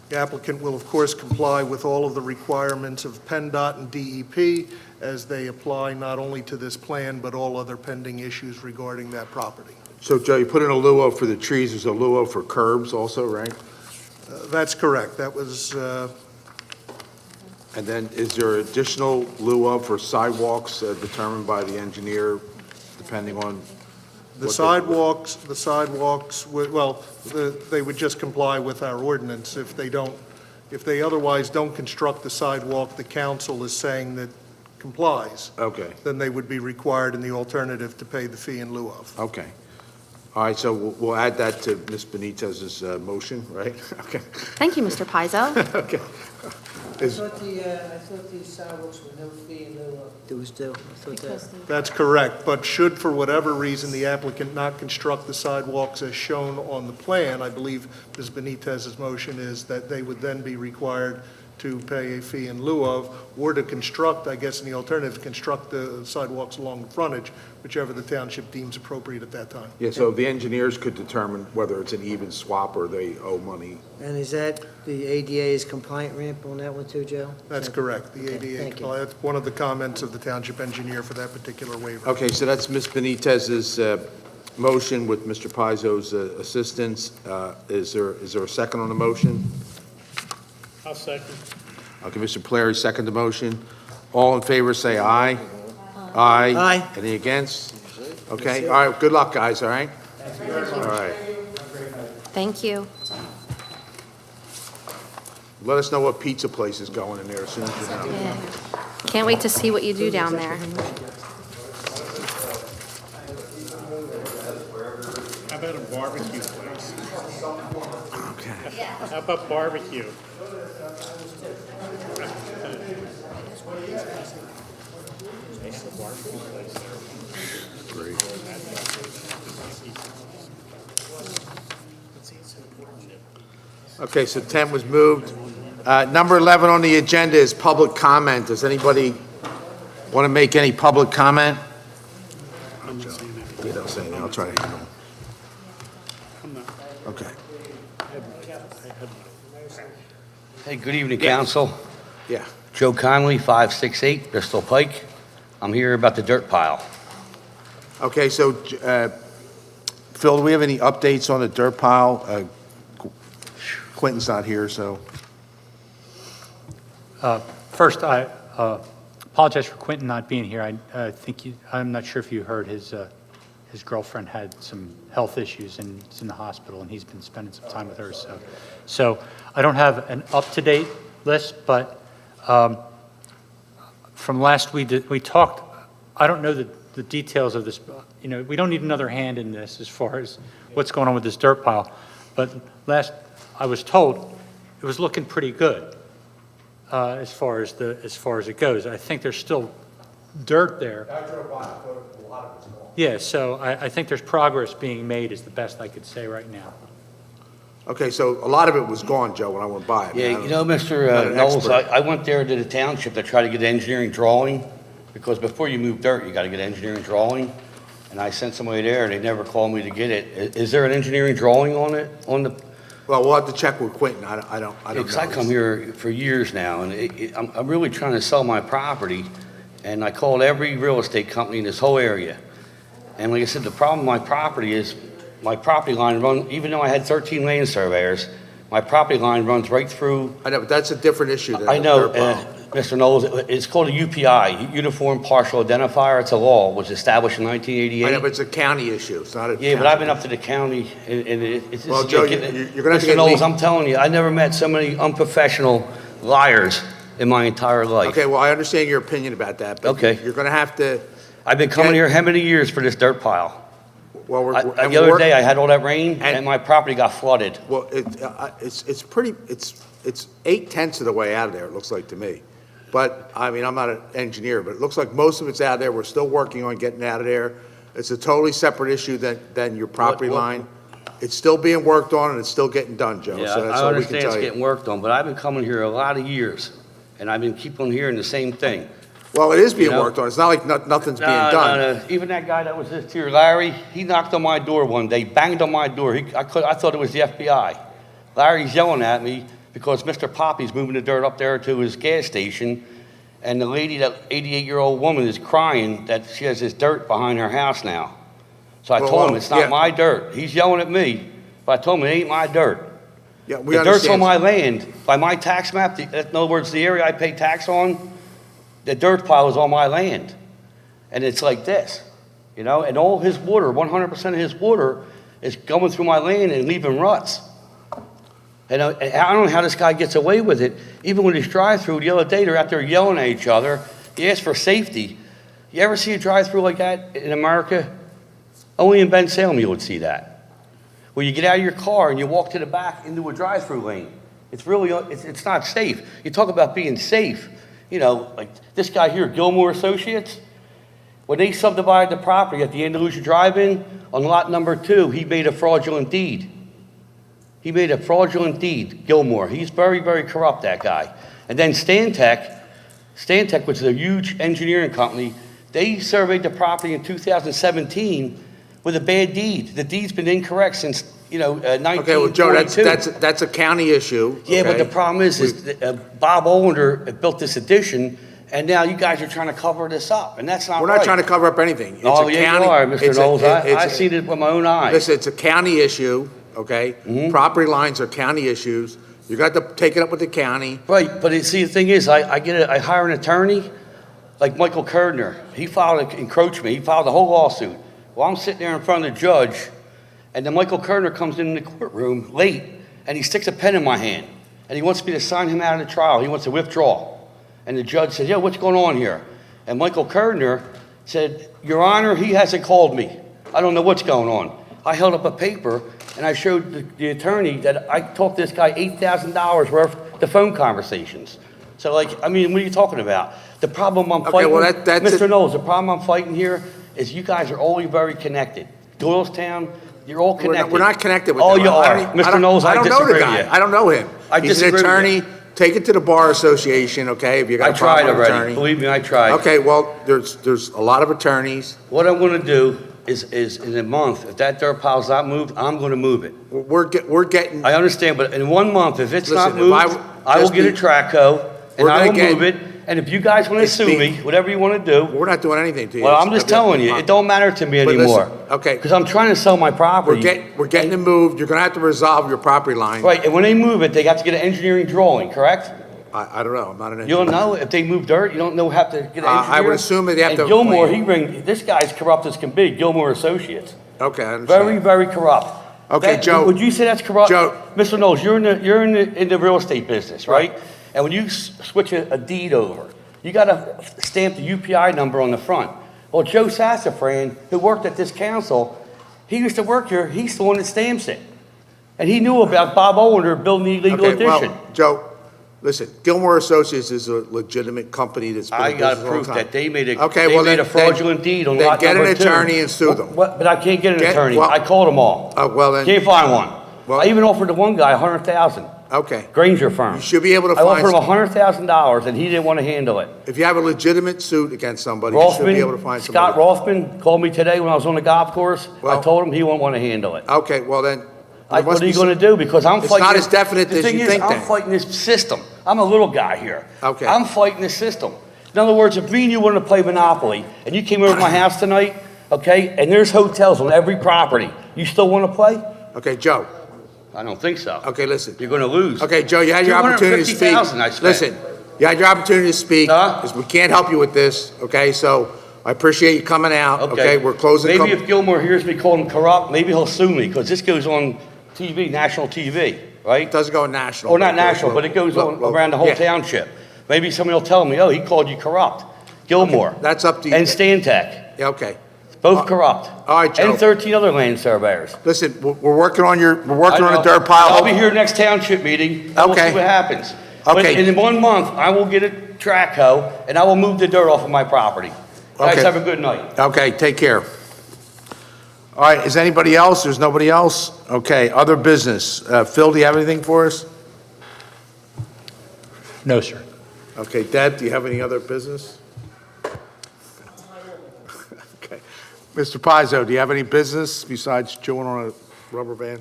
Speaker 2: The applicant will, of course, comply with all of the requirements of PennDOT and DEP as they apply not only to this plan, but all other pending issues regarding that property.
Speaker 1: So, Joe, you put in a luau for the trees, there's a luau for curbs also, right?
Speaker 2: That's correct. That was,
Speaker 1: And then is there additional luau for sidewalks determined by the engineer, depending on?
Speaker 2: the sidewalks, well, they would just comply with our ordinance. If they otherwise don't construct the sidewalk, the council is saying that complies,
Speaker 1: Okay,
Speaker 2: then they would be required in the alternative to pay the fee in lieu of.
Speaker 1: okay. All right, so we'll add that to Ms. Benitez's motion, right? Okay,
Speaker 6: Thank you, Mr. Pizzo.
Speaker 1: okay.
Speaker 4: I thought the sidewalks were no fee in lieu of. There was due. I thought that.
Speaker 2: That's correct, but should for whatever reason the applicant not construct the sidewalks as shown on the plan, I believe Ms. Benitez's motion is that they would then be required to pay a fee in lieu of, or to construct, I guess in the alternative, construct the sidewalks along the frontage, whichever the township deems appropriate at that time.
Speaker 1: Yeah, so the engineers could determine whether it's an even swap or they owe money.
Speaker 4: And is that the ADA is compliant ramp on that one too, Joe?
Speaker 2: That's correct. The
Speaker 4: Okay,
Speaker 2: ADA,
Speaker 4: thank you.
Speaker 2: that's one of the comments of the township engineer for that particular waiver.
Speaker 1: Okay, so that's Ms. Benitez's motion with Mr. Pizzo's assistance. Is there a second on the motion?
Speaker 7: I'll second.
Speaker 1: Okay, Mr. Polari, second the motion. All in favor, say aye. Aye.
Speaker 4: Aye.
Speaker 1: Any against? Okay, all right, good luck, guys, all right? All right.
Speaker 6: Thank you.
Speaker 1: Let us know what pizza place is going in there as soon as you know.
Speaker 6: Yeah. Can't wait to see what you do down there.
Speaker 7: How about a barbecue place?
Speaker 1: Okay.
Speaker 7: How about barbecue?
Speaker 1: Great. Okay, so 10 was moved. Number 11 on the agenda is public comment. Does anybody want to make any public comment? You don't say anything, I'll try to handle it. Okay,
Speaker 14: Hey, good evening, council.
Speaker 1: yeah.
Speaker 14: Joe Conley, 568 Bristol Pike. I'm here about the dirt pile.
Speaker 1: Okay, so, Phil, do we have any updates on the dirt pile? Quentin's not here, so.
Speaker 11: First, I apologize for Quentin not being here. I'm not sure if you heard his girlfriend had some health issues and is in the hospital, and he's been spending some time with her. So I don't have an up-to-date list, but from last we talked, I don't know the details of this. You know, we don't need another hand in this as far as what's going on with this dirt pile. But last I was told, it was looking pretty good as far as it goes. I think there's still dirt there.
Speaker 1: I drove by, I thought a lot of it's gone.
Speaker 11: Yeah, so I think there's progress being made is the best I could say right now.
Speaker 1: Okay, so a lot of it was gone, Joe, when I went by. I mean, I
Speaker 14: Yeah,
Speaker 1: don't-
Speaker 14: you know,
Speaker 1: not
Speaker 14: Mr.
Speaker 1: an
Speaker 14: Knowles,
Speaker 1: expert.
Speaker 14: I went there to the township to try to get an engineering drawing, because before you move dirt, you got to get an engineering drawing. And I sent somebody there, and they never called me to get it. Is there an engineering drawing on it, on the?
Speaker 1: Well, we'll have to check with Quentin. I don't know.
Speaker 14: Because I come here for years now, and I'm really trying to sell my property, and I called every real estate company in this whole area. And like I said, the problem with my property is my property line runs, even though I had 13 land surveyors, my property line runs right through.
Speaker 1: I know, but that's a different issue than
Speaker 14: I
Speaker 1: the
Speaker 14: know,
Speaker 1: dirt pile.
Speaker 14: Mr. Knowles, it's called a UPI, Uniform Partial Identifier. It's a law, was established in
Speaker 1: I know,
Speaker 14: 1988.
Speaker 1: but it's a county issue. It's not a.
Speaker 14: Yeah, but I've been up to the county, and it's.
Speaker 1: Well, Joe, you're gonna have to
Speaker 14: Mr.
Speaker 1: get
Speaker 14: Knowles,
Speaker 1: legal.
Speaker 14: I'm telling you, I never met so many unprofessional liars in my entire life.
Speaker 1: Okay, well, I understand your opinion about that, but
Speaker 14: Okay.
Speaker 1: you're gonna have to,
Speaker 14: I've been coming here how many years for this dirt pile?
Speaker 1: well,
Speaker 14: The other day, I had all that rain, and my property got flooded.
Speaker 1: Well, it's pretty, it's 8/10 of the way out of there, it looks like to me. But, I mean, I'm not an engineer, but it looks like most of it's out of there. We're still working on getting out of there. It's a totally separate issue than your property
Speaker 14: What-
Speaker 1: line. It's still being worked on and it's still getting done, Joe,
Speaker 14: Yeah,
Speaker 1: so that's
Speaker 14: I
Speaker 1: all we can
Speaker 14: understand it's
Speaker 1: tell
Speaker 14: getting
Speaker 1: you.
Speaker 14: worked on, but I've been coming here a lot of years, and I've been keep on hearing the same thing.
Speaker 1: Well, it is being
Speaker 14: You know?
Speaker 1: worked on. It's not like nothing's being
Speaker 14: No,
Speaker 1: done.
Speaker 14: no, no. Even that guy that was just here, Larry, he knocked on my door one day, banged on my door. I thought it was the FBI. Larry's yelling at me because Mr. Poppy's moving the dirt up there to his gas station, and the lady, that 88-year-old woman, is crying that she has this dirt behind her house now. So I told him, it's not my dirt. He's yelling at me, but I told him it ain't my dirt.
Speaker 1: Yeah, we
Speaker 14: The dirt's on
Speaker 1: understand.
Speaker 14: my land. By my tax map, in other words, the area I pay tax on, the dirt pile is on my land. And it's like this, you know, and all his water, 100% of his water is going through my land and leaving ruts. And I don't know how this guy gets away with it. Even with his drive-through, the other day, they're out there yelling at each other. He asked for safety. You ever see a drive-through like that in America? Only in Bensalem you would see that. Where you get out of your car and you walk to the back into a drive-through lane. It's really, it's not safe. You talk about being safe. You know, like this guy here, Gilmore Associates, when they subdivided the property at the Andalusia Drive-In, on lot number 2, he made a fraudulent deed. He made a fraudulent deed, Gilmore. He's very, very corrupt, that guy. And then Stantec, which is a huge engineering company, they surveyed the property in 2017 with a bad deed. The deed's been incorrect since, 1942.
Speaker 1: Okay, well, Joe, that's a county issue.
Speaker 14: Yeah, but
Speaker 1: okay?
Speaker 14: the problem is Bob Olander built this addition, and now you guys are trying to cover this up, and that's not
Speaker 1: We're
Speaker 14: right.
Speaker 1: not trying to cover up anything. It's
Speaker 14: Oh,
Speaker 1: a
Speaker 14: yeah,
Speaker 1: county-
Speaker 14: you are, Mr.
Speaker 1: it's a-
Speaker 14: Knowles.
Speaker 1: it's
Speaker 14: I
Speaker 1: a-
Speaker 14: seen it with my own eyes.
Speaker 1: Listen, it's a county issue, okay? Property lines are county issues. You got to take it up with the county.
Speaker 14: Right, but see, the thing is, I hire an attorney, like Michael Kerdner. He filed an encroachment. He filed a whole lawsuit. Well, I'm sitting there in front of the judge, and then Michael Kerdner comes in the courtroom late, and he sticks a pen in my hand, and he wants me to sign him out of the trial. He wants to withdraw. And the judge said, "Yeah, what's going on here?" And Michael Kerdner said, "Your Honor, he hasn't called me. I don't know what's going on." I held up a paper, and I showed the attorney that I talked to this guy $8,000 worth of phone conversations. So, what are you talking about? The problem I'm fighting,
Speaker 1: well, that's
Speaker 14: Mr. Knowles, the problem I'm fighting here is you guys are all very connected. Doylestown, you're all connected.
Speaker 1: We're not connected with
Speaker 14: Oh,
Speaker 1: them.
Speaker 14: you
Speaker 1: I
Speaker 14: are.
Speaker 1: don't-
Speaker 14: Mr. Knowles, I
Speaker 1: don't know the
Speaker 14: disagree
Speaker 1: guy.
Speaker 14: with you.
Speaker 1: I don't know him.
Speaker 14: I
Speaker 1: He's an
Speaker 14: disagree with you.
Speaker 1: attorney. Take it to the Bar Association, okay, if you
Speaker 14: I
Speaker 1: got a
Speaker 14: tried
Speaker 1: problem with an
Speaker 14: already.
Speaker 1: attorney.
Speaker 14: Believe me, I tried.
Speaker 1: Okay, well, there's a lot of attorneys.
Speaker 14: What I'm gonna do is in a month, if that dirt pile's not moved, I'm gonna move it.
Speaker 1: We're getting,
Speaker 14: I understand, but in 1 month, if it's not
Speaker 1: Listen, if
Speaker 14: moved, I will
Speaker 1: just
Speaker 14: get a
Speaker 1: be-
Speaker 14: track hoe, and
Speaker 1: We're
Speaker 14: I
Speaker 1: gonna
Speaker 14: will
Speaker 1: get-
Speaker 14: move it. And if you guys wanna
Speaker 1: It's
Speaker 14: sue
Speaker 1: being-
Speaker 14: me, whatever you wanna do,
Speaker 1: we're not doing anything to you.
Speaker 14: well, I'm just telling you, it don't matter to me
Speaker 1: But listen,
Speaker 14: anymore.
Speaker 1: okay.
Speaker 14: Because I'm trying to sell my property.
Speaker 1: We're getting it moved. You're gonna have to resolve your property line.
Speaker 14: Right, and when they move it, they got to get an engineering drawing, correct?
Speaker 1: I don't know, I'm not an
Speaker 14: You
Speaker 1: engineer.
Speaker 14: don't know if they move dirt, you don't know how to get an engineer?
Speaker 1: I would assume that they have to
Speaker 14: And Gilmore,
Speaker 1: plan.
Speaker 14: this guy's corrupt as can be, Gilmore Associates.
Speaker 1: Okay, I understand.
Speaker 14: Very, very corrupt.
Speaker 1: Okay, Joe.
Speaker 14: Would you say that's corrupt?
Speaker 1: Joe.
Speaker 14: Mr. Knowles, you're in the real estate business, right? And when you switch a deed over, you got to stamp the UPI number on the front. Well, Joe Sassafran, who worked at this council, he used to work here, he's the one that stamps it. And he knew about Bob Olander building the illegal
Speaker 1: Okay,
Speaker 14: addition.
Speaker 1: well, Joe, listen, Gilmore Associates is a legitimate company that's been
Speaker 14: I
Speaker 1: in
Speaker 14: got
Speaker 1: business a long
Speaker 14: proof
Speaker 1: time.
Speaker 14: that they made a,
Speaker 1: Okay,
Speaker 14: they
Speaker 1: well,
Speaker 14: made
Speaker 1: then-
Speaker 14: a fraudulent deed on
Speaker 1: then
Speaker 14: lot
Speaker 1: get
Speaker 14: number
Speaker 1: an
Speaker 14: 2.
Speaker 1: attorney and sue them.
Speaker 14: But I can't get an attorney.
Speaker 1: well-
Speaker 14: I called them all.
Speaker 1: Well, then,
Speaker 14: Can't find one.
Speaker 1: Well-
Speaker 14: I even offered the one guy 100,000.
Speaker 1: okay.
Speaker 14: Granger firm.
Speaker 1: You should be able to
Speaker 14: I offered him
Speaker 1: find,
Speaker 14: $100,000 and he didn't want to handle it.
Speaker 1: if you have a legitimate suit against somebody, you should be able to find
Speaker 14: Scott
Speaker 1: somebody.
Speaker 14: Rothman called me today when I was on the golf course. I
Speaker 1: Well-
Speaker 14: told him he won't want to handle it.
Speaker 1: Okay, well then, there
Speaker 14: What
Speaker 1: must
Speaker 14: are you
Speaker 1: be
Speaker 14: going to do? Because I'm
Speaker 1: It's
Speaker 14: fighting.
Speaker 1: not
Speaker 14: this-
Speaker 1: as definite
Speaker 14: the
Speaker 1: as
Speaker 14: thing
Speaker 1: you
Speaker 14: is,
Speaker 1: think
Speaker 14: I'm
Speaker 1: then.
Speaker 14: fighting this system. I'm a little guy here.
Speaker 1: Okay.
Speaker 14: I'm fighting this system. In other words, if me and you wanted to play Monopoly and you came over to my house tonight, okay, and there's hotels on every property, you still want to play?
Speaker 1: Okay, Joe,
Speaker 14: I don't think so.
Speaker 1: okay, listen.
Speaker 14: You're going to lose.
Speaker 1: Okay, Joe, you had your opportunity to speak.
Speaker 14: $250,000 I spent.
Speaker 1: Listen, you had your opportunity to speak,
Speaker 14: Huh?
Speaker 1: 'cause we can't help you with this, okay? So I appreciate you coming out, okay? We're closing.
Speaker 14: Maybe if Gilmore hears me call him corrupt, maybe he'll sue me because this goes on TV, national TV, right?
Speaker 1: It doesn't go national.
Speaker 14: Or not
Speaker 1: but it goes
Speaker 14: national, but it goes
Speaker 1: local.
Speaker 14: around the whole
Speaker 1: Yeah.
Speaker 14: township. Maybe somebody will tell me, oh, he called you corrupt. Gilmore.
Speaker 1: That's up to you.
Speaker 14: And Stantec,
Speaker 1: Yeah, okay.
Speaker 14: both corrupt.
Speaker 1: All right, Joe.
Speaker 14: And 13 other land surveyors.
Speaker 1: Listen, we're working on
Speaker 14: I
Speaker 1: the
Speaker 14: know.
Speaker 1: dirt pile.
Speaker 14: I'll be here next township meeting, and we'll
Speaker 1: Okay.
Speaker 14: see what happens. But
Speaker 1: Okay.
Speaker 14: in 1 month, I will get a track hoe, and I will move the dirt off of my property. Guys,
Speaker 1: Okay.
Speaker 14: have a good night.
Speaker 1: Okay, take care. All right, is anybody else? There's nobody else? Okay, other business. Phil, do you have anything for us?
Speaker 11: No, sir.
Speaker 1: Okay, Deb, do you have any other business? Okay. Mr. Pizzo, do you have any business besides chewing on a rubber band?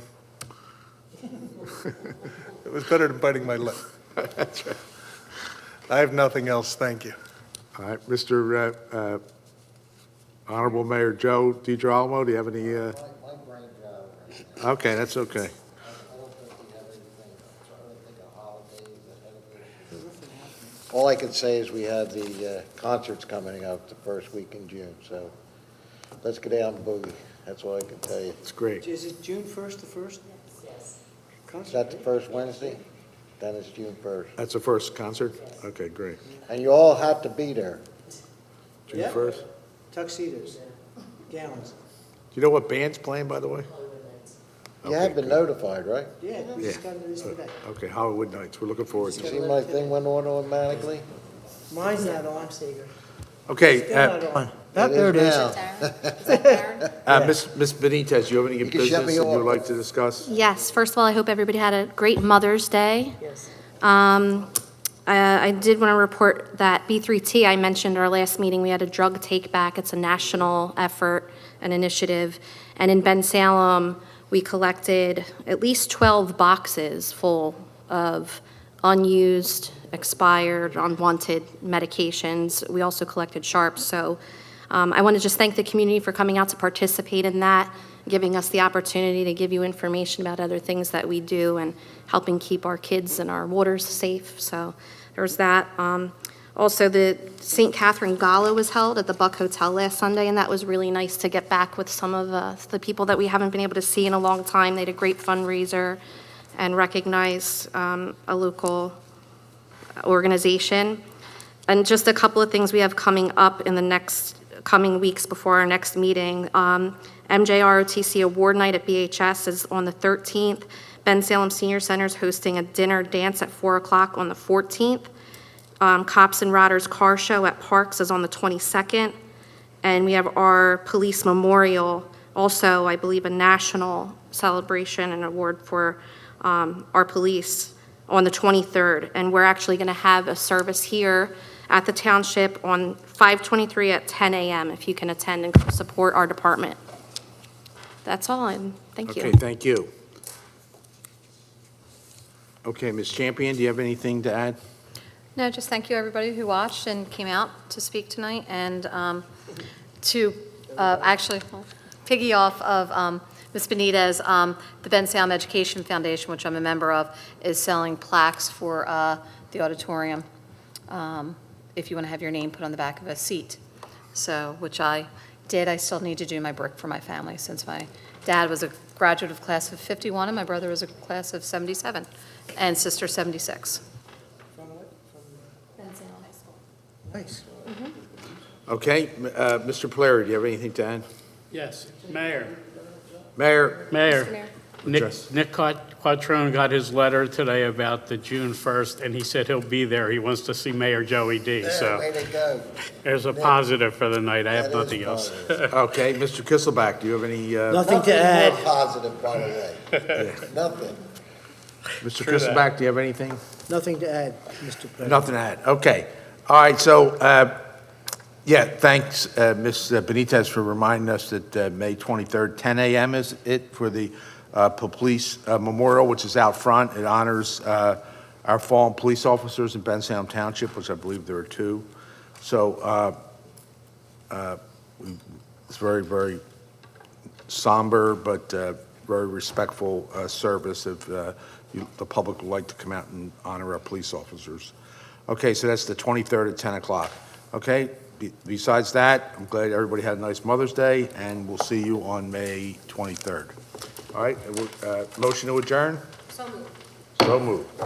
Speaker 2: It was better than biting my lip.
Speaker 1: That's right.
Speaker 2: I have nothing else, thank you.
Speaker 1: All right, Mr. Honorable Mayor Joe DiGirolamo, do you have any,
Speaker 5: My brain's out right now.
Speaker 1: okay, that's okay.
Speaker 5: I don't think we have anything, I'm trying to think of holidays ahead of us. All I can say is we have the concerts coming up the first week in June, so let's get out and boogie. That's all I can tell you.
Speaker 1: It's great.
Speaker 4: Is it June 1st, the first?
Speaker 5: Is that the first Wednesday? Then it's June 1st.
Speaker 1: That's the first concert? Okay, great.
Speaker 5: And you all have to be there.
Speaker 1: June
Speaker 4: Yeah.
Speaker 1: 1st?
Speaker 4: Tuxedos, gowns.
Speaker 1: Do you know what band's playing, by the way?
Speaker 5: You have been notified, right?
Speaker 4: Yeah, we just got into this today.
Speaker 1: Okay, Hollywood Nights, we're looking forward to
Speaker 5: You
Speaker 1: it.
Speaker 5: see my thing went on automatically?
Speaker 4: Mine's not on, Seeger.
Speaker 1: Okay,
Speaker 4: Still not on. Oh, there it is.
Speaker 5: now.
Speaker 1: Ms. Benitez, you have any
Speaker 5: You can shut
Speaker 1: business
Speaker 5: me
Speaker 1: that you would
Speaker 5: off.
Speaker 1: like to discuss?
Speaker 6: Yes, first of all, I hope everybody had a great Mother's Day.
Speaker 4: Yes.
Speaker 6: I did want to report that B3T, I mentioned our last meeting, we had a drug take back. It's a national effort, an initiative. And in Bensalem, we collected at least 12 boxes full of unused, expired, unwanted medications. We also collected sharps. So I want to just thank the community for coming out to participate in that, giving us the opportunity to give you information about other things that we do and helping keep our kids and our waters safe. So there's that. Also, the St. Catherine Gala was held at the Buck Hotel last Sunday, and that was really nice to get back with some of the people that we haven't been able to see in a long time. They had a great fundraiser and recognize a local organization. And just a couple of things we have coming up in the next coming weeks before our next meeting. MJROTC Award Night at BHS is on the 13th. Bensalem Senior Center is hosting a dinner dance at 4 o'clock on the 14th. Cops and Rodders Car Show at Parks is on the 22nd. And we have our police memorial, also, I believe, a national celebration and award for our police on the 23rd. And we're actually going to have a service here at the township on 5/23 at 10 a.m. if you can attend and support our department. That's all, and thank you.
Speaker 1: Okay, thank you. Okay, Ms. Champion, do you have anything to add?
Speaker 3: No, just thank you, everybody who watched and came out to speak tonight, and to actually piggy off of Ms. Benitez, the Bensalem Education Foundation, which I'm a member of, is selling plaques for the auditorium, if you want to have your name put on the back of a seat. So, which I did. I still need to do my brick for my family, since my dad was a graduate of class of 51, and my brother was a class of 77, and sister 76.
Speaker 4: From what?
Speaker 3: Bensalem High School.
Speaker 4: Nice.
Speaker 1: Okay, Mr. Polari, do you have anything to add?
Speaker 7: Yes, Mayor.
Speaker 1: Mayor?
Speaker 3: Mr.
Speaker 7: Mayor,
Speaker 3: Mayor.
Speaker 7: Nick Quattrone got his letter today about the June 1st, and he said he'll be there. He wants to see Mayor Joey D.
Speaker 5: Yeah,
Speaker 7: So
Speaker 5: way to go.
Speaker 7: there's a positive for the night. I have
Speaker 5: That is
Speaker 7: nothing else.
Speaker 5: positive.
Speaker 1: Okay, Mr. Kisselback, do you have any,
Speaker 4: Nothing to
Speaker 5: Nothing
Speaker 4: add.
Speaker 5: more positive, by the way. Nothing.
Speaker 1: Mr.
Speaker 7: True that.
Speaker 1: Kisselback, do you have anything?
Speaker 4: Nothing to add, Mr. President.
Speaker 1: Nothing to add, okay. All right, so, yeah, thanks, Ms. Benitez, for reminding us that May 23rd, 10 a.m. is it for the police memorial, which is out front. It honors our fallen police officers in Bensalem Township, which I believe there are 2. So it's very, very somber, but very respectful service if the public would like to come out and honor our police officers. Okay, so that's the 23rd at 10 o'clock. Okay, besides that, I'm glad everybody had a nice Mother's Day, and we'll see you on May 23rd. All right, motion to adjourn?
Speaker 3: So moved.
Speaker 1: So moved.